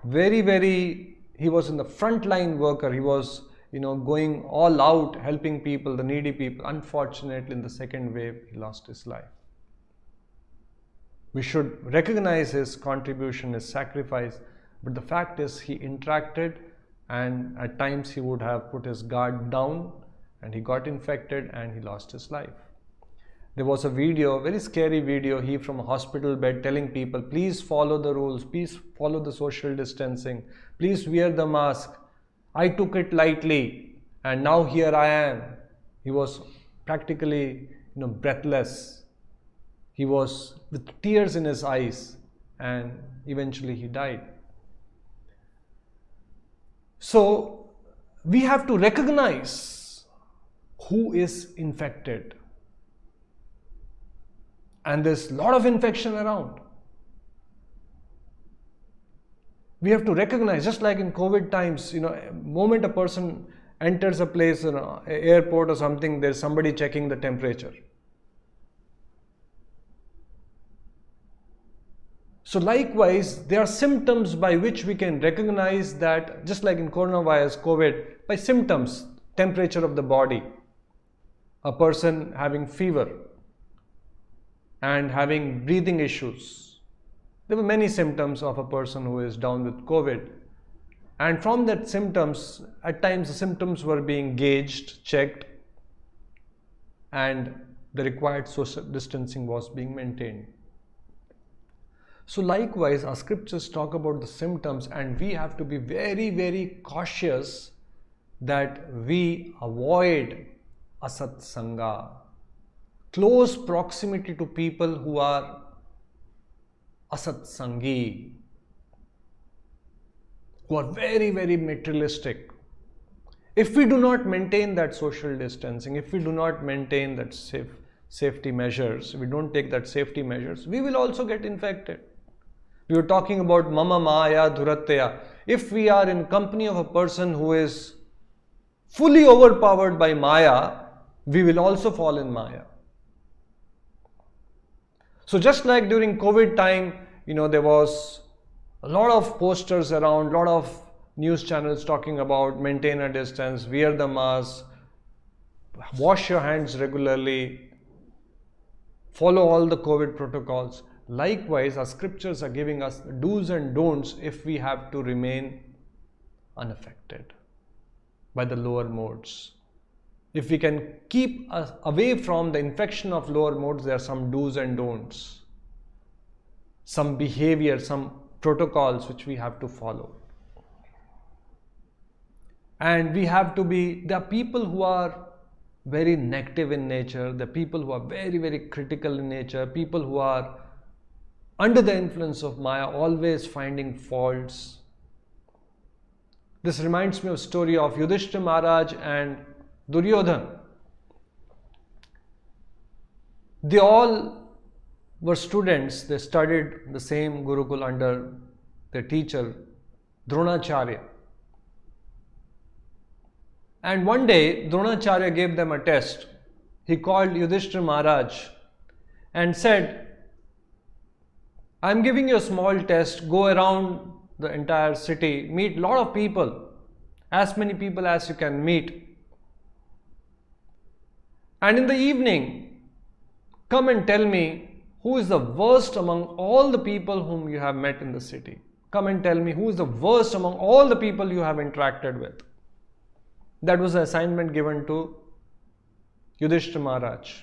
[SPEAKER 1] he was in the frontline worker, he was going all out helping people, the needy people. Unfortunately, in the second wave, he lost his life. We should recognize his contribution, his sacrifice, but the fact is he interacted, and at times he would have put his guard down and he got infected and he lost his life. There was a video, a very scary video, he from a hospital bed telling people, please follow the rules, please follow the social distancing, please wear the mask. I took it lightly and now here I am. He was practically breathless. He was with tears in his eyes and eventually he died. So we have to recognize who is infected. And there's a lot of infection around. We have to recognize, just like in COVID times, moment a person enters a place, airport or something, there's somebody checking the temperature. So likewise, there are symptoms by which we can recognize that, just like in coronavirus, COVID, by symptoms, temperature of the body, a person having fever and having breathing issues. There were many symptoms of a person who is down with COVID. And from that symptoms, at times the symptoms were being gauged, checked, and the required social distancing was being maintained. So likewise, our scriptures talk about the symptoms, and we have to be very, very cautious that we avoid asat sanga, close proximity to people who are asat sangi, who are very, very materialistic. If we do not maintain that social distancing, if we do not maintain that safety measures, we don't take that safety measures, we will also get infected. We were talking about mama maya dhuratya. If we are in company of a person who is fully overpowered by maya, we will also fall in maya. So just like during COVID time, there was a lot of posters around, a lot of news channels talking about maintain a distance, wear the mask, wash your hands regularly, follow all the COVID protocols. Likewise, our scriptures are giving us do's and don'ts if we have to remain unaffected by the lower modes. If we can keep us away from the infection of lower modes, there are some do's and don'ts, some behavior, some protocols which we have to follow. And we have to be, there are people who are very negative in nature, there are people who are very, very critical in nature, people who are under the influence of Maya, always finding faults. This reminds me of a story of Yudhishthira Maharaj and Duryodhana. They all were students, they studied the same Gurukul under their teacher, Dronacharya. And one day, Dronacharya gave them a test. He called Yudhishthira Maharaj and said, I'm giving you a small test, go around the entire city, meet a lot of people, as many people as you can meet. And in the evening, come and tell me who is the worst among all the people whom you have met in the city. Come and tell me who is the worst among all the people you have interacted with. That was the assignment given to Yudhishthira Maharaj.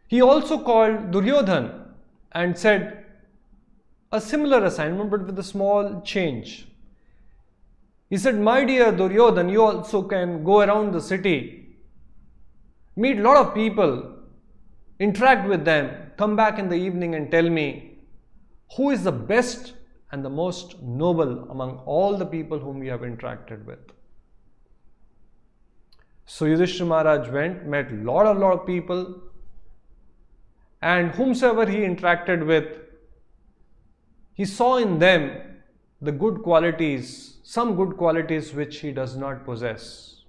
[SPEAKER 1] He also called Duryodhana and said a similar assignment but with a small change. He said, my dear Duryodhana, you also can go around the city, meet a lot of people, interact with them, come back in the evening and tell me who is the best and the most noble among all the people whom you have interacted with. So Yudhishthira Maharaj went, met a lot of people, and whomsoever he interacted with, he saw in them the good qualities, some good qualities which he does not possess.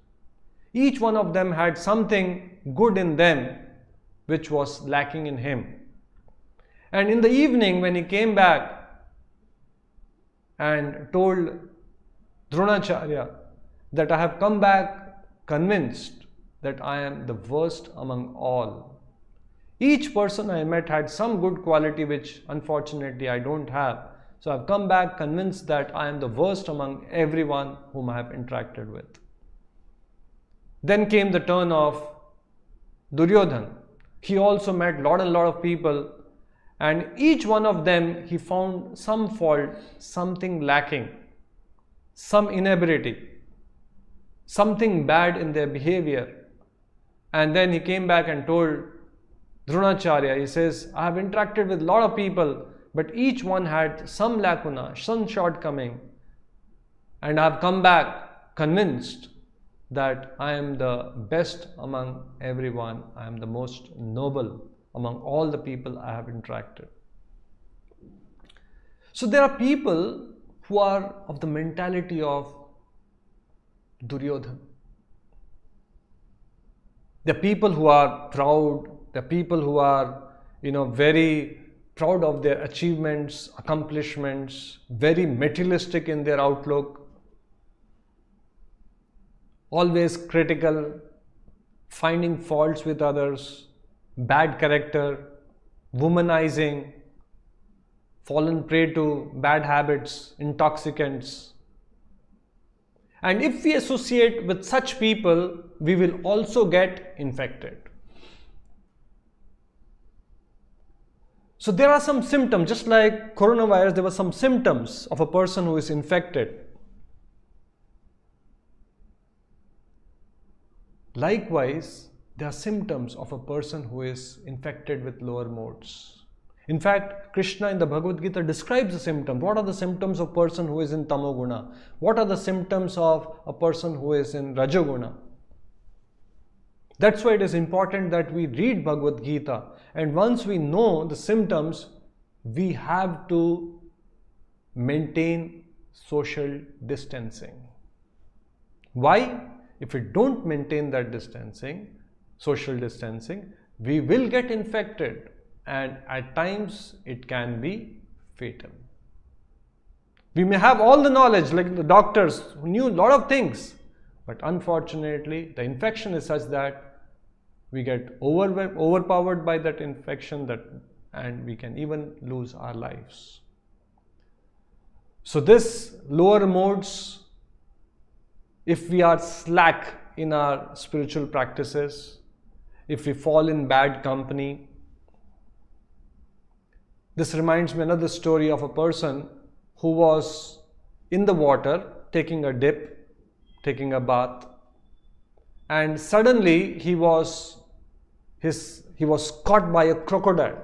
[SPEAKER 1] Each one of them had something good in them which was lacking in him. And in the evening, when he came back and told Dronacharya that I have come back convinced that I am the worst among all. Each person I met had some good quality which unfortunately I don't have. So I've come back convinced that I am the worst among everyone whom I have interacted with. Then came the turn of Duryodhan. He also met lot of people, and each one of them he found some fault, something lacking, some inability, something bad in their behavior. And then he came back and told Dronacharya, he says, I have interacted with a lot of people, but each one had some lacuna, some shortcoming, and I have come back convinced that I am the best among everyone, I am the most noble among all the people I have interacted. So there are people who are of the mentality of Duryodhan. There are people who are proud, there are people who are, very proud of their achievements, accomplishments, very materialistic in their outlook, always critical, finding faults with others, bad character, womanizing, fallen prey to bad habits, intoxicants. And if we associate with such people, we will also get infected. So there are some symptoms, just like coronavirus, there were some symptoms of a person who is infected. Likewise, there are symptoms of a person who is infected with lower modes. In fact, Krishna in the Bhagavad Gita describes the symptoms. What are the symptoms of a person who is in Tamoguna? What are the symptoms of a person who is in Rajoguna? That's why it is important that we read Bhagavad Gita, and once we know the symptoms, we have to maintain social distancing. Why? If we don't maintain that social distancing, we will get infected, and at times it can be fatal. We may have all the knowledge, like the doctors who knew a lot of things, but unfortunately the infection is such that we get overpowered by that infection, and we can even lose our lives. So this lower modes, if we are slack in our spiritual practices, if we fall in bad company. This reminds me another story of a person who was in the water taking a dip, taking a bath, and suddenly he was caught by a crocodile.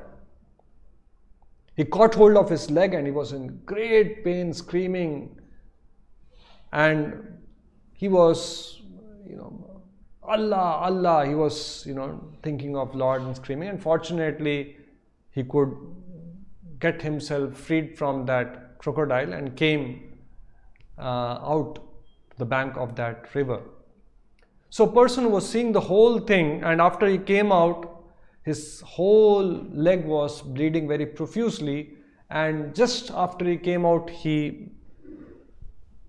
[SPEAKER 1] He caught hold of his leg and he was in great pain, screaming, and he was, Allah, Allah, he was, thinking of Lord and screaming, and fortunately he could get himself freed from that crocodile and came out to the bank of that river. So a person was seeing the whole thing, and after he came out, his whole leg was bleeding very profusely, and just after he came out, he,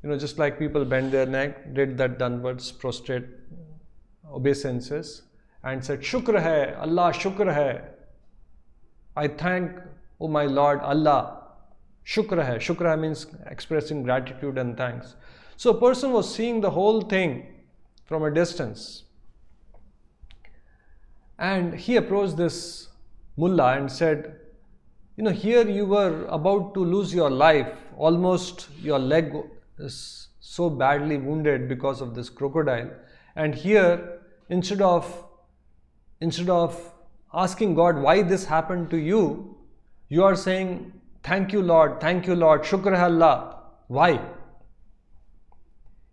[SPEAKER 1] just like people bend their neck, did that downwards prostrate obeisances and said, Shukr hai, Allah, Shukr hai. I thank, oh my Lord, Allah. Shukr hai. Shukr hai means expressing gratitude and thanks. So a person was seeing the whole thing from a distance. And he approached this mullah and said, here you were about to lose your life. Almost your leg is so badly wounded because of this crocodile. And here, instead of asking God why this happened to you, you are saying, thank you Lord, Shukr hai Allah. Why?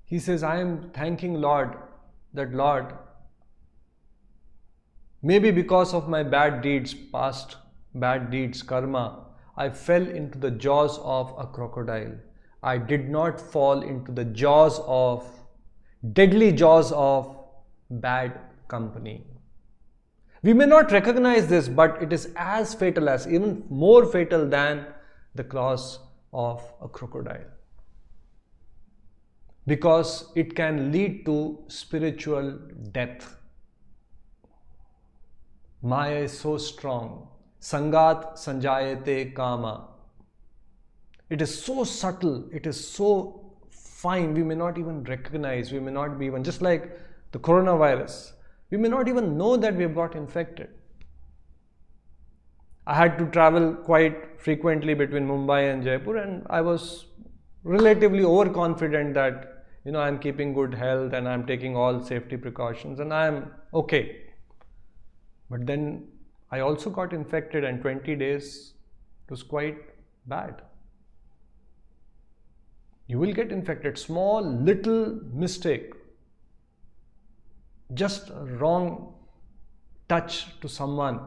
[SPEAKER 1] He says, I am thanking Lord, that Lord, maybe because of my bad deeds, past bad deeds, karma, I fell into the jaws of a crocodile. I did not fall into the deadly jaws of bad company. We may not recognize this, but it is as fatal as, even more fatal than the claws of a crocodile. Because it can lead to spiritual death. Maya is so strong. Sangat sanjayate kama. It is so subtle, it is so fine, we may not even recognize, we may not be even, just like the coronavirus, we may not even know that we have got infected. I had to travel quite frequently between Mumbai and Jaipur, and I was relatively overconfident that, I'm keeping good health and I'm taking all safety precautions and I'm okay. But then I also got infected, and 20 days it was quite bad. You will get infected. Small little mistake, just a wrong touch to someone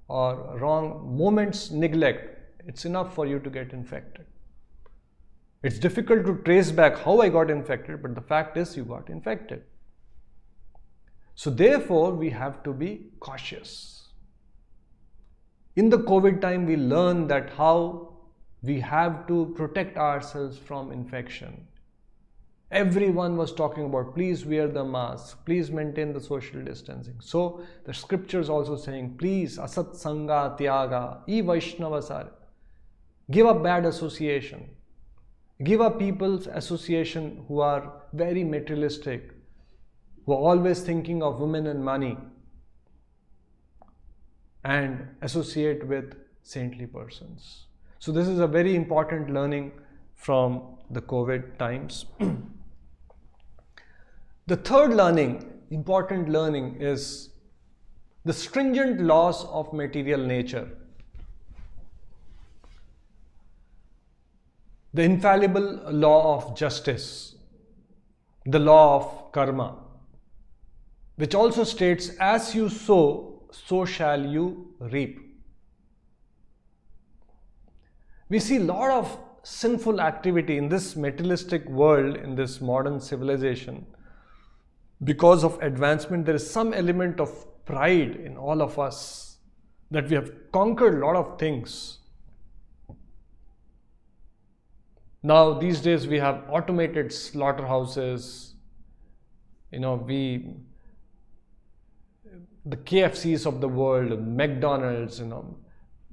[SPEAKER 1] or wrong moment's neglect, it's enough for you to get infected. It's difficult to trace back how I got infected, but the fact is you got infected. So therefore we have to be cautious. In the COVID time, we learn that how we have to protect ourselves from infection. Everyone was talking about, please wear the mask, please maintain the social distancing. So the scriptures also saying, please asat sanga tyaga, e vaishnavasare. Give up bad association. Give up people's association who are very materialistic, who are always thinking of women and money, and associate with saintly persons. So this is a very important learning from the COVID times. The third important learning is the stringent laws of material nature. The infallible law of justice, the law of karma, which also states, as you sow, so shall you reap. We see a lot of sinful activity in this materialistic world, in this modern civilization. Because of advancement, there is some element of pride in all of us that we have conquered a lot of things. Now, these days we have automated slaughterhouses, the KFCs of the world, McDonald's,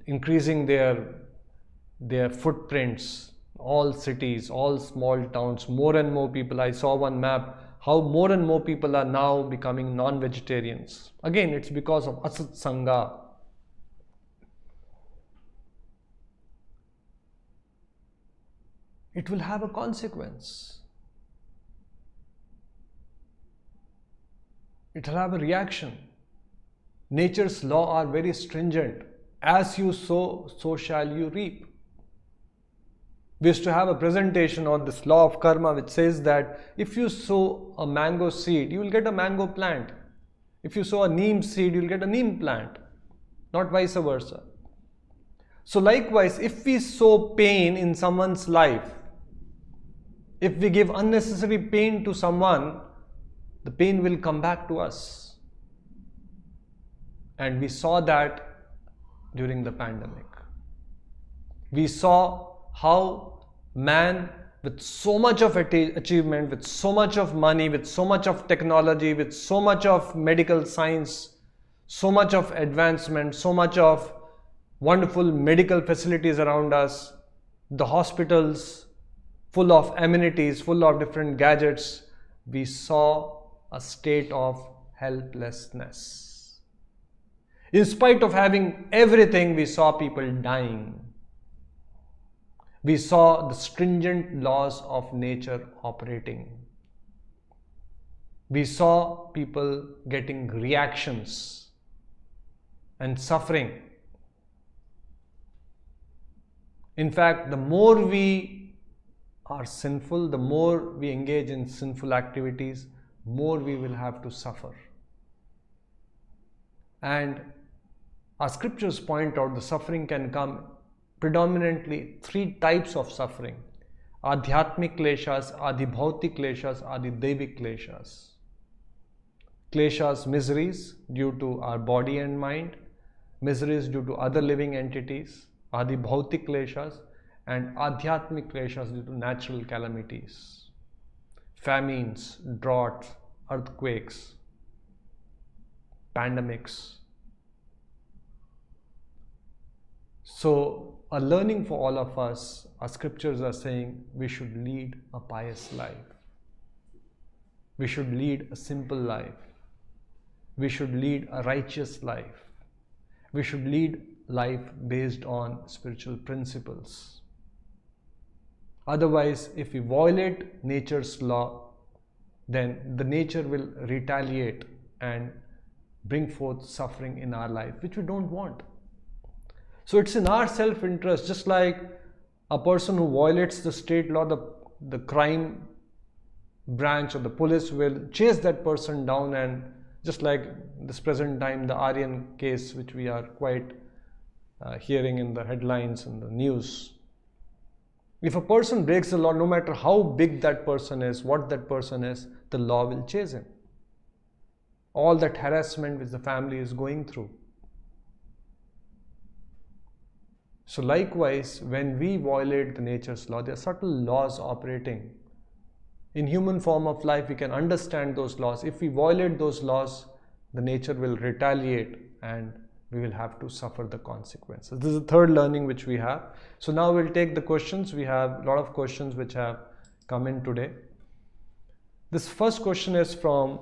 [SPEAKER 1] increasing their footprints, all cities, all small towns, more and more people. I saw one map, how more and more people are now becoming non-vegetarians. Again, it's because of asat sanga. It will have a consequence. It will have a reaction. Nature's laws are very stringent. As you sow, so shall you reap. We used to have a presentation on this law of karma, which says that if you sow a mango seed, you will get a mango plant. If you sow a neem seed, you will get a neem plant, not vice versa. So likewise, if we sow pain in someone's life, if we give unnecessary pain to someone, the pain will come back to us. And we saw that during the pandemic. We saw how man, with so much of achievement, with so much of money, with so much of technology, with so much of medical science, so much of advancement, so much of wonderful medical facilities around us, the hospitals full of amenities, full of different gadgets, we saw a state of helplessness. In spite of having everything, we saw people dying. We saw the stringent laws of nature operating. We saw people getting reactions and suffering. In fact, the more we are sinful, the more we engage in sinful activities, more we will have to suffer. And our scriptures point out the suffering can come predominantly 3 types of suffering. Adhyatmik kleshas, adhibhautik kleshas, adidevik kleshas. Kleshas, miseries due to our body and mind, miseries due to other living entities, adhibhautik kleshas, and adhyatmik kleshas due to natural calamities, famines, droughts, earthquakes, pandemics. So, a learning for all of us, our scriptures are saying we should lead a pious life. We should lead a simple life. We should lead a righteous life. We should lead life based on spiritual principles. Otherwise, if we violate nature's law, then the nature will retaliate and bring forth suffering in our life, which we don't want. So it's in our self-interest, just like a person who violates the state law, the crime branch or the police will chase that person down, and just like this present time, the Aryan case, which we are quite hearing in the headlines and the news. If a person breaks the law, no matter how big that person is, what that person is, the law will chase him. All that harassment which the family is going through. So likewise, when we violate the nature's law, there are subtle laws operating. In human form of life, we can understand those laws. If we violate those laws, the nature will retaliate and we will have to suffer the consequences. This is the third learning which we have. So now we'll take the questions. We have a lot of questions which have come in today. This first question is from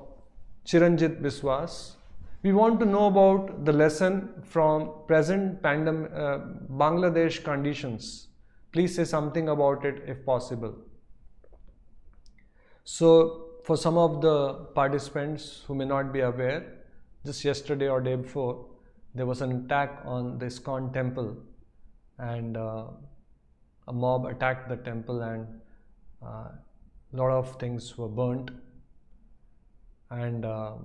[SPEAKER 1] Chiranjit Biswas. We want to know about the lesson from present Bangladesh conditions. Please say something about it if possible. So for some of the participants who may not be aware, just yesterday or day before, there was an attack on the ISKCON temple, and a mob attacked the temple, and a lot of things were burnt, and a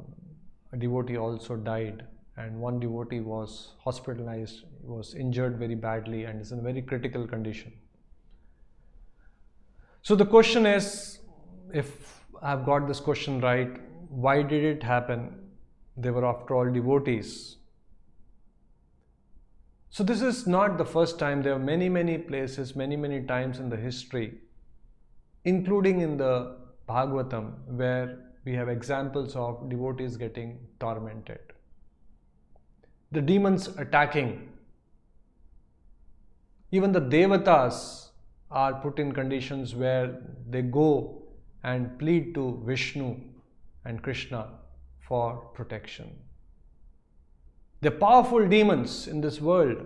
[SPEAKER 1] devotee also died, and one devotee was hospitalized, was injured very badly, and is in a very critical condition. So the question is, if I've got this question right, why did it happen? They were after all devotees. So this is not the first time. There are many places, many times in the history, including in the Bhagavatam, where we have examples of devotees getting tormented. The demons attacking. Even the devatas are put in conditions where they go and plead to Vishnu and Krishna for protection. The powerful demons in this world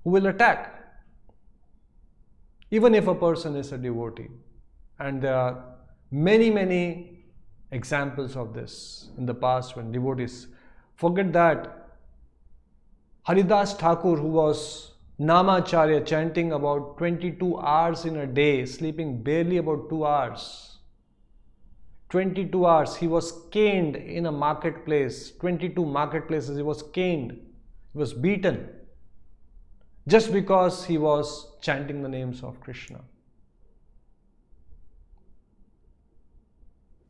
[SPEAKER 1] who will attack, even if a person is a devotee. And there are many examples of this in the past when devotees. Forget that Haridas Thakur, who was Namacharya, chanting about 22 hours in a day, sleeping barely about 2 hours. 22 hours, he was caned in a marketplace, 22 marketplaces, he was caned, he was beaten, just because he was chanting the names of Krishna.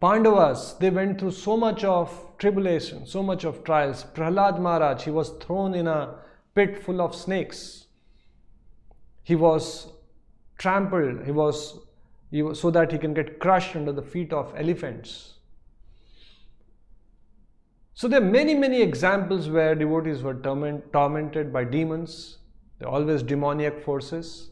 [SPEAKER 1] Pandavas, they went through so much of tribulation, so much of trials. Prahlad Maharaj, he was thrown in a pit full of snakes. He was trampled, so that he can get crushed under the feet of elephants. So there are many examples where devotees were tormented by demons. They're always demoniac forces.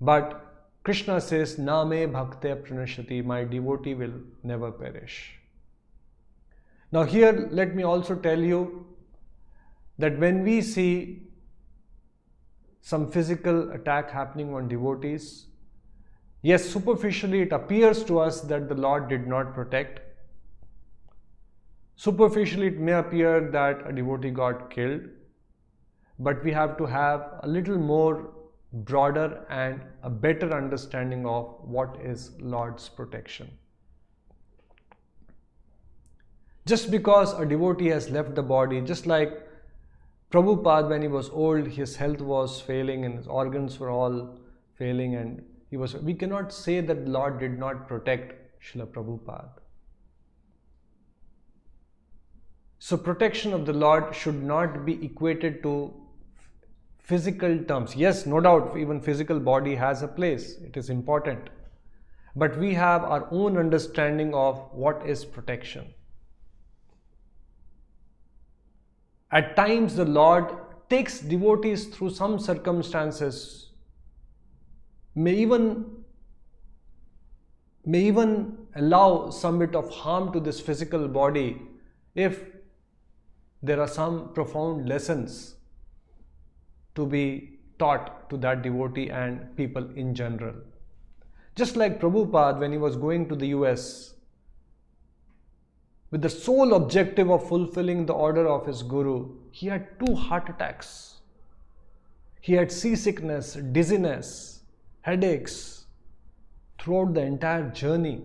[SPEAKER 1] But Krishna says, Na me bhaktya pranashati, my devotee will never perish. Now here, let me also tell you that when we see some physical attack happening on devotees, yes, superficially it appears to us that the Lord did not protect. Superficially it may appear that a devotee got killed, but we have to have a little more broader and a better understanding of what is Lord's protection. Just because a devotee has left the body, just like Prabhupada, when he was old, his health was failing and his organs were all failing and we cannot say that Lord did not protect Srila Prabhupada. So protection of the Lord should not be equated to physical terms. Yes, no doubt, even physical body has a place. It is important. But we have our own understanding of what is protection. At times the Lord takes devotees through some circumstances, may even allow some bit of harm to this physical body if there are some profound lessons to be taught to that devotee and people in general. Just like Prabhupada, when he was going to the US with the sole objective of fulfilling the order of his Guru, he had 2 heart attacks. He had seasickness, dizziness, headaches throughout the entire journey.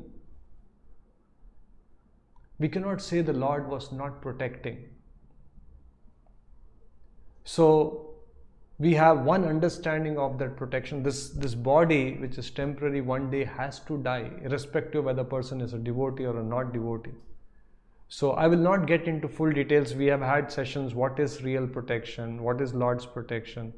[SPEAKER 1] We cannot say the Lord was not protecting. So we have one understanding of that protection. This body, which is temporary, one day has to die, irrespective of whether the person is a devotee or a not devotee. So I will not get into full details. We have had sessions, what is real protection, what is Lord's protection.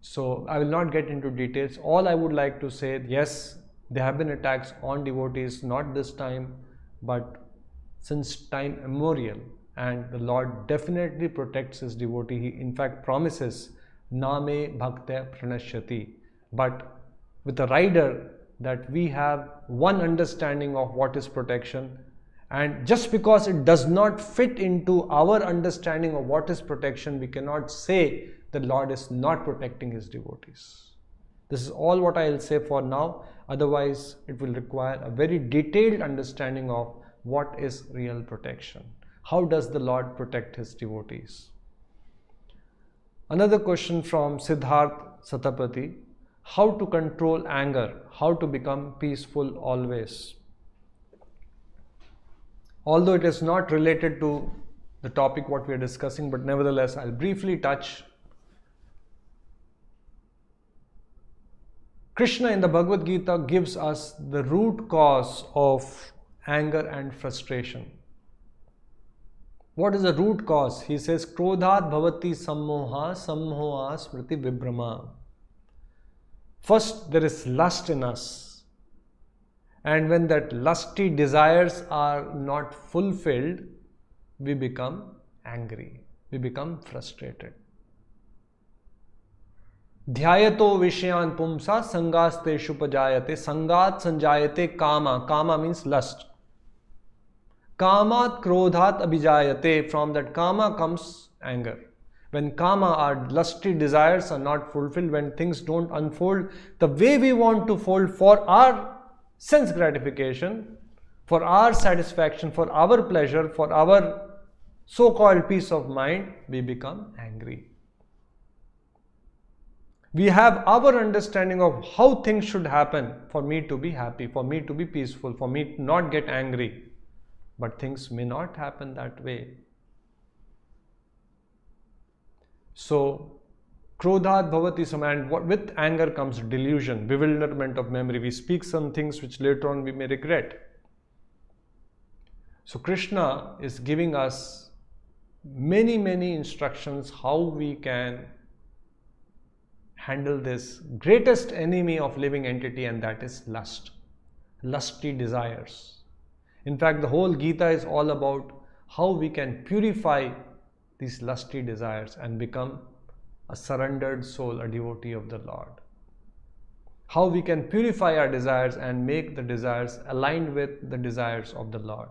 [SPEAKER 1] So I will not get into details. All I would like to say, yes, there have been attacks on devotees, not this time, but since time immemorial. And the Lord definitely protects his devotee. He in fact promises, Name Bhaktya Pranashyati. But with a rider that we have one understanding of what is protection, and just because it does not fit into our understanding of what is protection, we cannot say the Lord is not protecting his devotees. This is all what I will say for now. Otherwise, it will require a very detailed understanding of what is real protection. How does the Lord protect his devotees? Another question from Siddharth Satapathy. How to control anger? How to become peaceful always? Although it is not related to the topic what we are discussing, but nevertheless, I'll briefly touch. Krishna in the Bhagavad Gita gives us the root cause of anger and frustration. What is the root cause? He says, Krodhat bhavati sammoha, sammoha smriti vibhrama. First, there is lust in us. And when that lusty desires are not fulfilled, we become angry. We become frustrated. Dhyayato vishyan pumsa sangasteshu pajayate. Sangat sanjayate kama. Kama means lust. Kamat krodhat abhijayate. From that kama comes anger. When kama, our lusty desires, are not fulfilled, when things don't unfold the way we want to fold for our sense gratification, for our satisfaction, for our pleasure, for our so-called peace of mind, we become angry. We have our understanding of how things should happen for me to be happy, for me to be peaceful, for me to not get angry. But things may not happen that way. So, krodhat bhavati samaya, and with anger comes delusion, bewilderment of memory. We speak some things which later on we may regret. So, Krishna is giving us many instructions how we can handle this greatest enemy of living entity, and that is lust, lusty desires. In fact, the whole Gita is all about how we can purify these lusty desires and become a surrendered soul, a devotee of the Lord. How we can purify our desires and make the desires aligned with the desires of the Lord.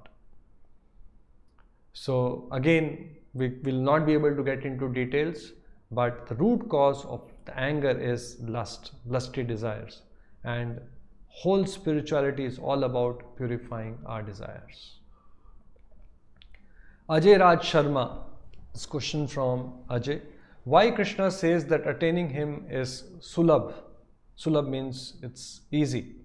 [SPEAKER 1] So again, we will not be able to get into details, but the root cause of the anger is lust, lusty desires. And whole spirituality is all about purifying our desires. Ajay Raj Sharma, this question from Ajay. Why Krishna says that attaining him is sulabh? Sulabh means it's easy.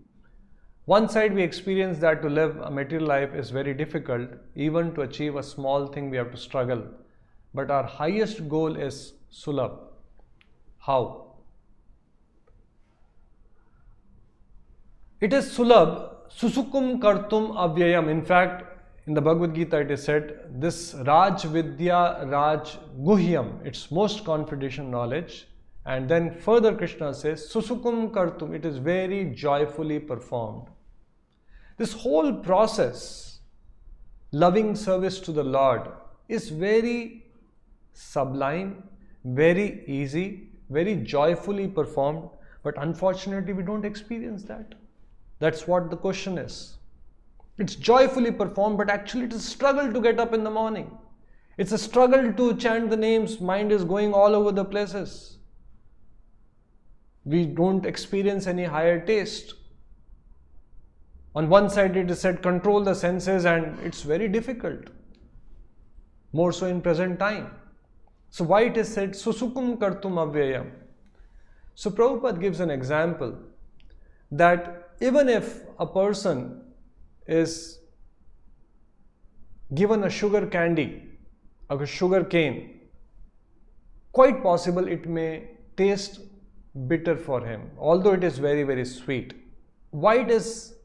[SPEAKER 1] One side we experience that to live a material life is very difficult. Even to achieve a small thing we have to struggle. But our highest goal is sulabh. How? It is sulabh, susukum kartum avyayam. In fact, in the Bhagavad Gita it is said, this Raj Vidya Raj Guhyam, its most confidential knowledge. And then further Krishna says, susukum kartum, it is very joyfully performed. This whole process, loving service to the Lord, is very sublime, very easy, very joyfully performed, but unfortunately we don't experience that. That's what the question is. It's joyfully performed, but actually it is a struggle to get up in the morning. It's a struggle to chant the names, mind is going all over the places. We don't experience any higher taste. On one side it is said control the senses, and it's very difficult. More so in present time. So why it is said susukum kartum avyayam? So Prabhupada gives an example that even if a person is given a sugar candy, a sugar cane, quite possible it may taste bitter for him, although it is very, very sweet. Why it is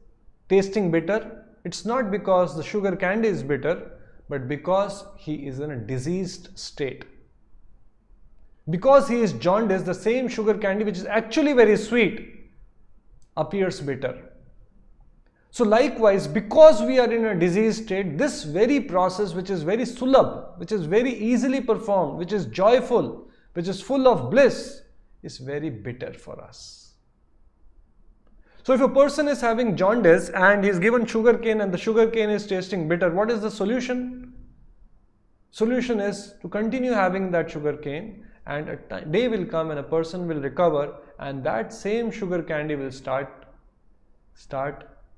[SPEAKER 1] tasting bitter? It's not because the sugar candy is bitter, but because he is in a diseased state. Because he is jaundiced, the same sugar candy which is actually very sweet appears bitter. So likewise, because we are in a diseased state, this very process which is very sulabh, which is very easily performed, which is joyful, which is full of bliss, is very bitter for us. So if a person is having jaundice and he is given sugar cane and the sugar cane is tasting bitter, what is the solution? Solution is to continue having that sugar cane, and a day will come and a person will recover, and that same sugar candy will start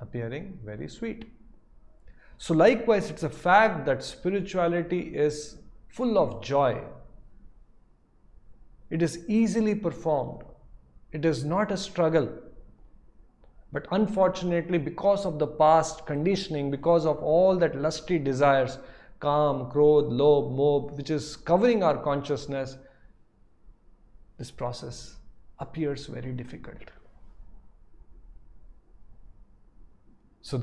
[SPEAKER 1] appearing very sweet. So likewise, it's a fact that spirituality is full of joy. It is easily performed. It is not a struggle. But unfortunately, because of the past conditioning, because of all that lusty desires, Kam, Krodh, Lobh, Mobh, which is covering our consciousness, this process appears very difficult. So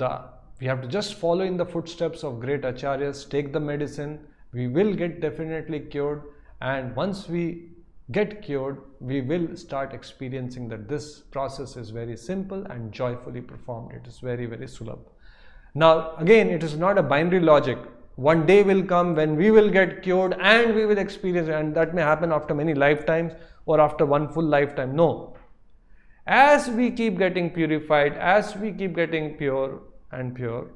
[SPEAKER 1] we have to just follow in the footsteps of great acharyas, take the medicine, we will get definitely cured, and once we get cured, we will start experiencing that this process is very simple and joyfully performed. It is very, very sulabh. Now again, it is not a binary logic. One day will come when we will get cured and we will experience, and that may happen after many lifetimes or after one full lifetime. No. As we keep getting purified, as we keep getting pure and pure,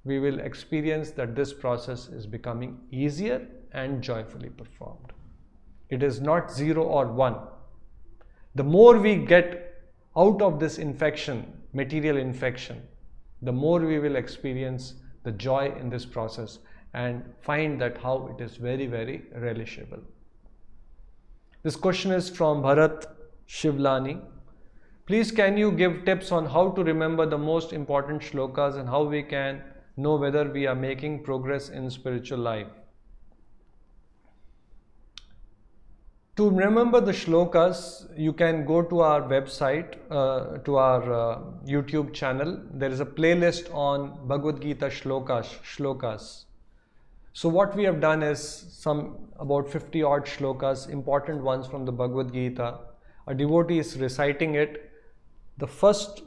[SPEAKER 1] we will experience that this process is becoming easier and joyfully performed. It is not 0 or 1. The more we get out of this infection, material infection, the more we will experience the joy in this process and find that how it is very, very relishable. This question is from Bharat Shivlani. Please can you give tips on how to remember the most important shlokas and how we can know whether we are making progress in spiritual life? To remember the shlokas, you can go to our website, to our YouTube channel. There is a playlist on Bhagavad Gita shlokas. So what we have done is about 50 odd shlokas, important ones from the Bhagavad Gita. A devotee is reciting it. The first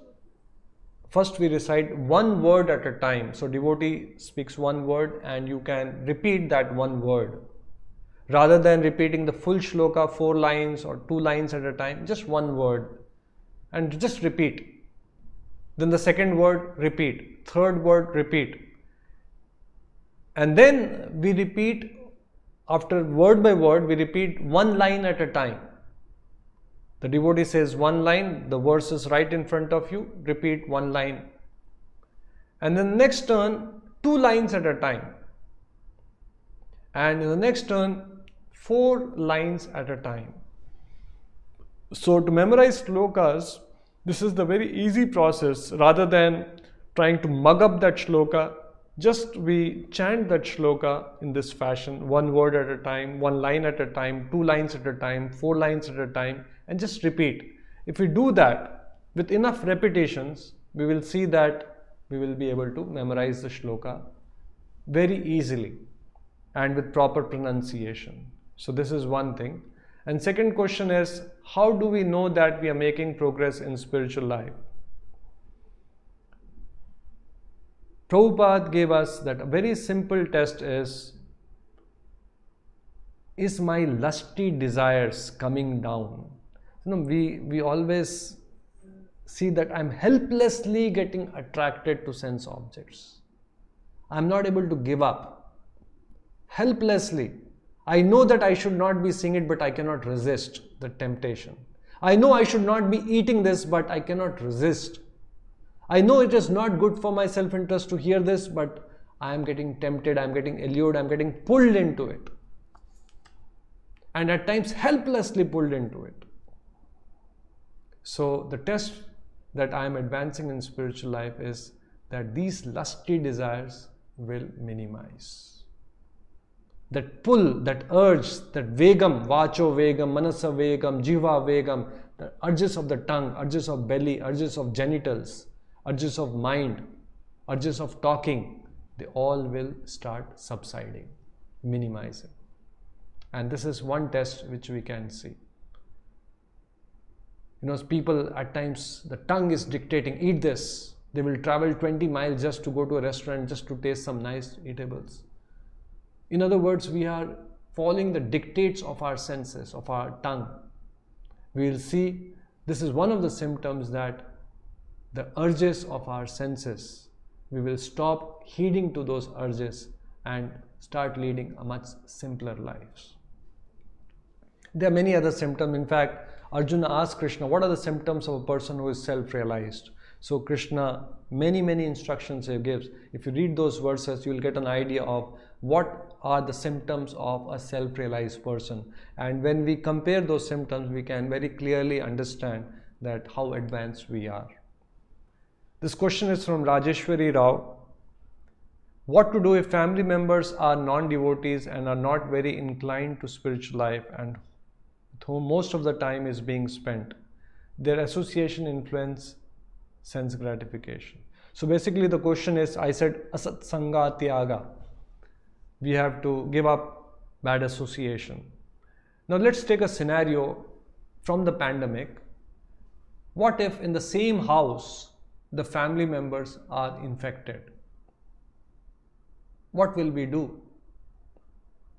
[SPEAKER 1] we recite one word at a time. So devotee speaks one word and you can repeat that one word. Rather than repeating the full shloka 4 lines or 2 lines at a time, just one word and just repeat. Then the second word, repeat. Third word, repeat. And then we repeat, after word by word, we repeat one line at a time. The devotee says one line, the verse is right in front of you, repeat one line. And then next turn, 2 lines at a time. And in the next turn, 4 lines at a time. So to memorize shlokas, this is the very easy process. Rather than trying to mug up that shloka, just we chant that shloka in this fashion, one word at a time, 1 line at a time, 2 lines at a time, 4 lines at a time, and just repeat. If we do that with enough repetitions, we will see that we will be able to memorize the shloka very easily and with proper pronunciation. So this is one thing. And second question is, how do we know that we are making progress in spiritual life? Prabhupada gave us that a very simple test is my lusty desires coming down? We always see that I'm helplessly getting attracted to sense objects. I'm not able to give up. Helplessly. I know that I should not be seeing it, but I cannot resist the temptation. I know I should not be eating this, but I cannot resist. I know it is not good for my self-interest to hear this, but I am getting tempted, I am getting allured, I am getting pulled into it. And at times helplessly pulled into it. So the test that I am advancing in spiritual life is that these lusty desires will minimize. That pull, that urge, that vegam, vacho vegam, manasa vegam, jiva vegam, the urges of the tongue, urges of belly, urges of genitals, urges of mind, urges of talking, they all will start subsiding, minimizing. And this is one test which we can see. People at times, the tongue is dictating, eat this. They will travel 20 miles just to go to a restaurant, just to taste some nice eatables. In other words, we are following the dictates of our senses, of our tongue. We will see this is one of the symptoms that the urges of our senses, we will stop heeding to those urges and start leading a much simpler lives. There are many other symptoms. In fact, Arjuna asked Krishna, what are the symptoms of a person who is self-realized? So Krishna, many instructions he gives. If you read those verses, you will get an idea of what are the symptoms of a self-realized person. And when we compare those symptoms, we can very clearly understand that how advanced we are. This question is from Rajeshwari Rao. What to do if family members are non-devotees and are not very inclined to spiritual life and with whom most of the time is being spent? Their association influence sense gratification. So basically the question is, I said asat sanga tyaga. We have to give up bad association. Now let's take a scenario from the pandemic. What if in the same house the family members are infected? What will we do?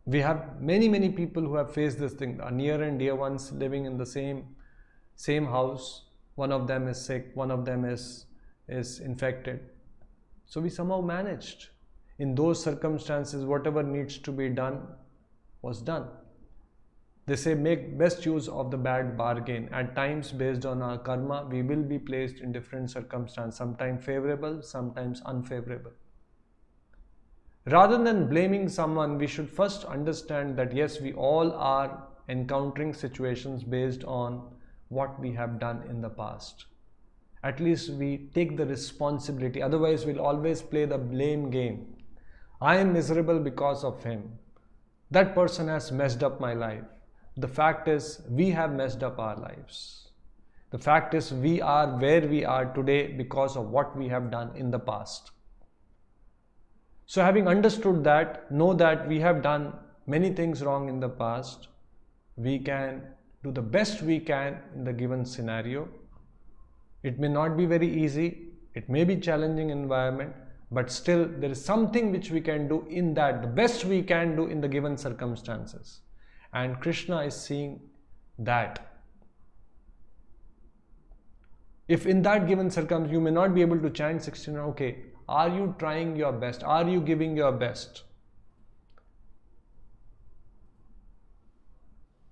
[SPEAKER 1] We have many people who have faced this thing. Our near and dear ones living in the same house. One of them is sick, one of them is infected. So we somehow managed. In those circumstances, whatever needs to be done was done. They say make best use of the bad bargain. At times, based on our karma, we will be placed in different circumstances, sometimes favorable, sometimes unfavorable. Rather than blaming someone, we should first understand that yes, we all are encountering situations based on what we have done in the past. At least we take the responsibility. Otherwise, we'll always play the blame game. I am miserable because of him. That person has messed up my life. The fact is, we have messed up our lives. The fact is, we are where we are today because of what we have done in the past. So having understood that, know that we have done many things wrong in the past, we can do the best we can in the given scenario. It may not be very easy, it may be challenging environment, but still there is something which we can do in that, the best we can do in the given circumstances. And Krishna is seeing that. If in that given circumstance you may not be able to chant 16, okay, are you trying your best? Are you giving your best?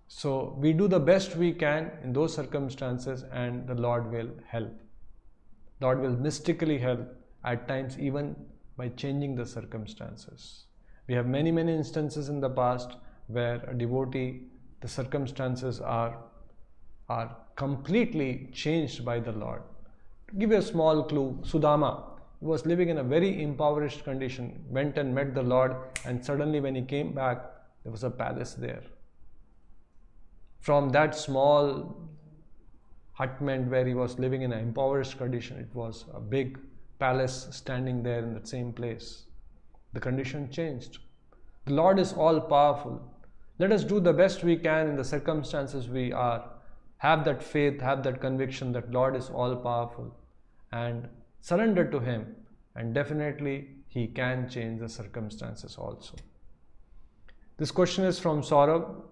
[SPEAKER 1] So we do the best we can in those circumstances and the Lord will help. Lord will mystically help at times even by changing the circumstances. We have many instances in the past where a devotee, the circumstances are completely changed by the Lord. To give you a small clue, Sudama, he was living in a very impoverished condition, went and met the Lord, and suddenly when he came back, there was a palace there. From that small hutment where he was living in an impoverished condition. It was a big palace standing there in that same place. The condition changed. The Lord is all powerful. Let us do the best we can in the circumstances we are. Have that faith, have that conviction that Lord is all powerful, and surrender to Him, and definitely He can change the circumstances also. This question is from Saurabh.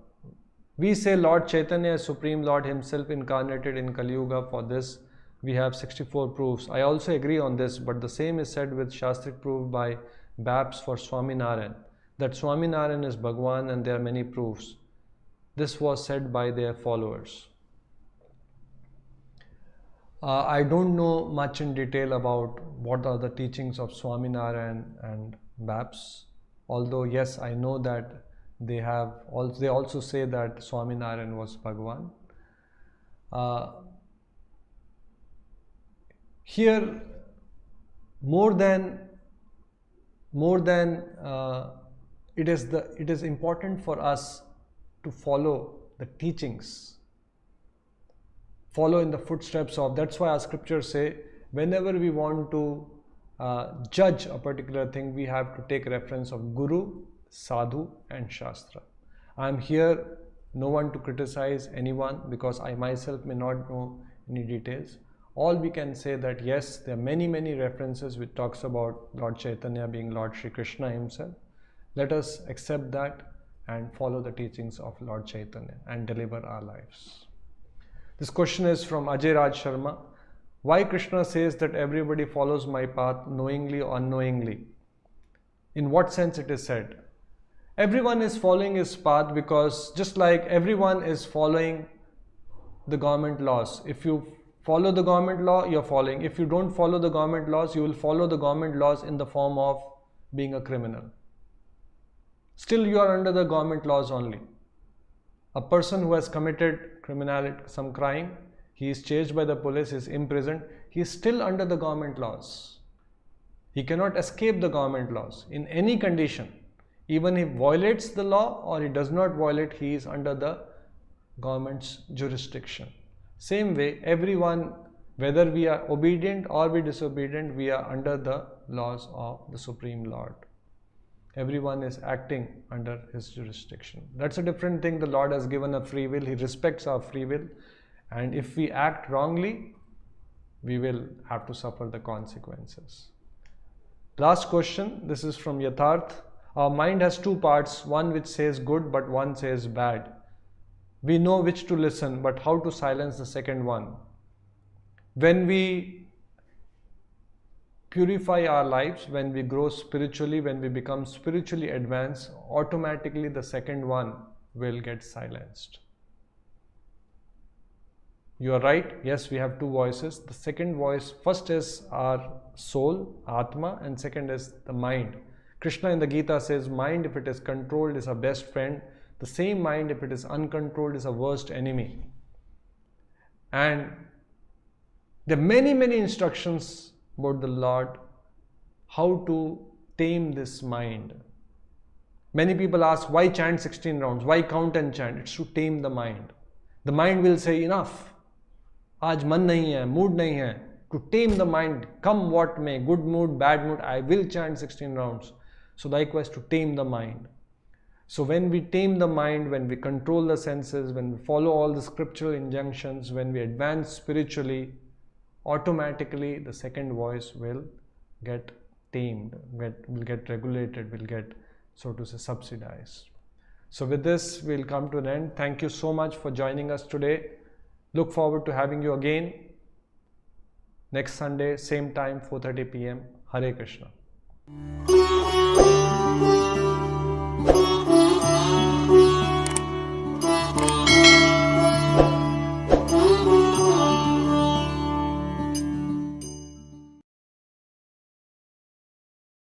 [SPEAKER 1] We say Lord Chaitanya is Supreme Lord Himself incarnated in Kali Yuga. For this we have 64 proofs. I also agree on this, but the same is said with Shastric proof by Babs for Swaminarayan, that Swaminarayan is Bhagwan, and there are many proofs. This was said by their followers. I don't know much in detail about what are the teachings of Swaminarayan and Babs, although yes, I know that they also say that Swaminarayan was Bhagwan. Here, more than it is important for us to follow the teachings, follow in the footsteps of. That's why our scriptures say whenever we want to judge a particular thing, we have to take reference of Guru, Sadhu and Shastra. I am here no one to criticize anyone, because I myself may not know any details. All we can say that yes, there are many references which talks about Lord Chaitanya being Lord Shri Krishna Himself. Let us accept that and follow the teachings of Lord Chaitanya and deliver our lives. This question is from Ajay Raj Sharma. Why Krishna says that everybody follows my path knowingly or unknowingly? In what sense it is said? Everyone is following his path because just like everyone is following the government laws. If you follow the government law, you're following. If you don't follow the government laws, you will follow the government laws in the form of being a criminal. Still you are under the government laws only. A person who has committed criminality, some crime, he is chased by the police, he is imprisoned, he is still under the government laws. He cannot escape the government laws in any condition. Even if he violates the law or he does not violate, he is under the government's jurisdiction. Same way, everyone, whether we are obedient or we disobedient, we are under the laws of the Supreme Lord. Everyone is acting under His jurisdiction. That's a different thing. The Lord has given a free will. He respects our free will. And if we act wrongly, we will have to suffer the consequences. Last question. This is from Yatharth. Our mind has two parts, one which says good but one says bad. We know which to listen, but how to silence the second one? When we purify our lives, when we grow spiritually, when we become spiritually advanced, automatically the second one will get silenced. You are right, yes, we have two voices. The second voice, first is our soul, Atma, and second is the mind. Krishna in the Gita says, mind, if it is controlled, is our best friend. The same mind, if it is uncontrolled, is our worst enemy. And there are many instructions about the Lord, how to tame this mind. Many people ask, why chant 16 rounds? Why count and chant? It's to tame the mind. The mind will say, enough. Aaj man nahi hai, mood nahi hai. To tame the mind, come what may, good mood, bad mood, I will chant 16 rounds. So likewise, to tame the mind. So when we tame the mind, when we control the senses, when we follow all the scriptural injunctions, when we advance spiritually, automatically the second voice will get tamed, will get regulated, will get, so to say, subsidized. So with this, we'll come to an end. Thank you so much for joining us today. Look forward to having you again next Sunday, same time, 4:30 p.m. Hare Krishna.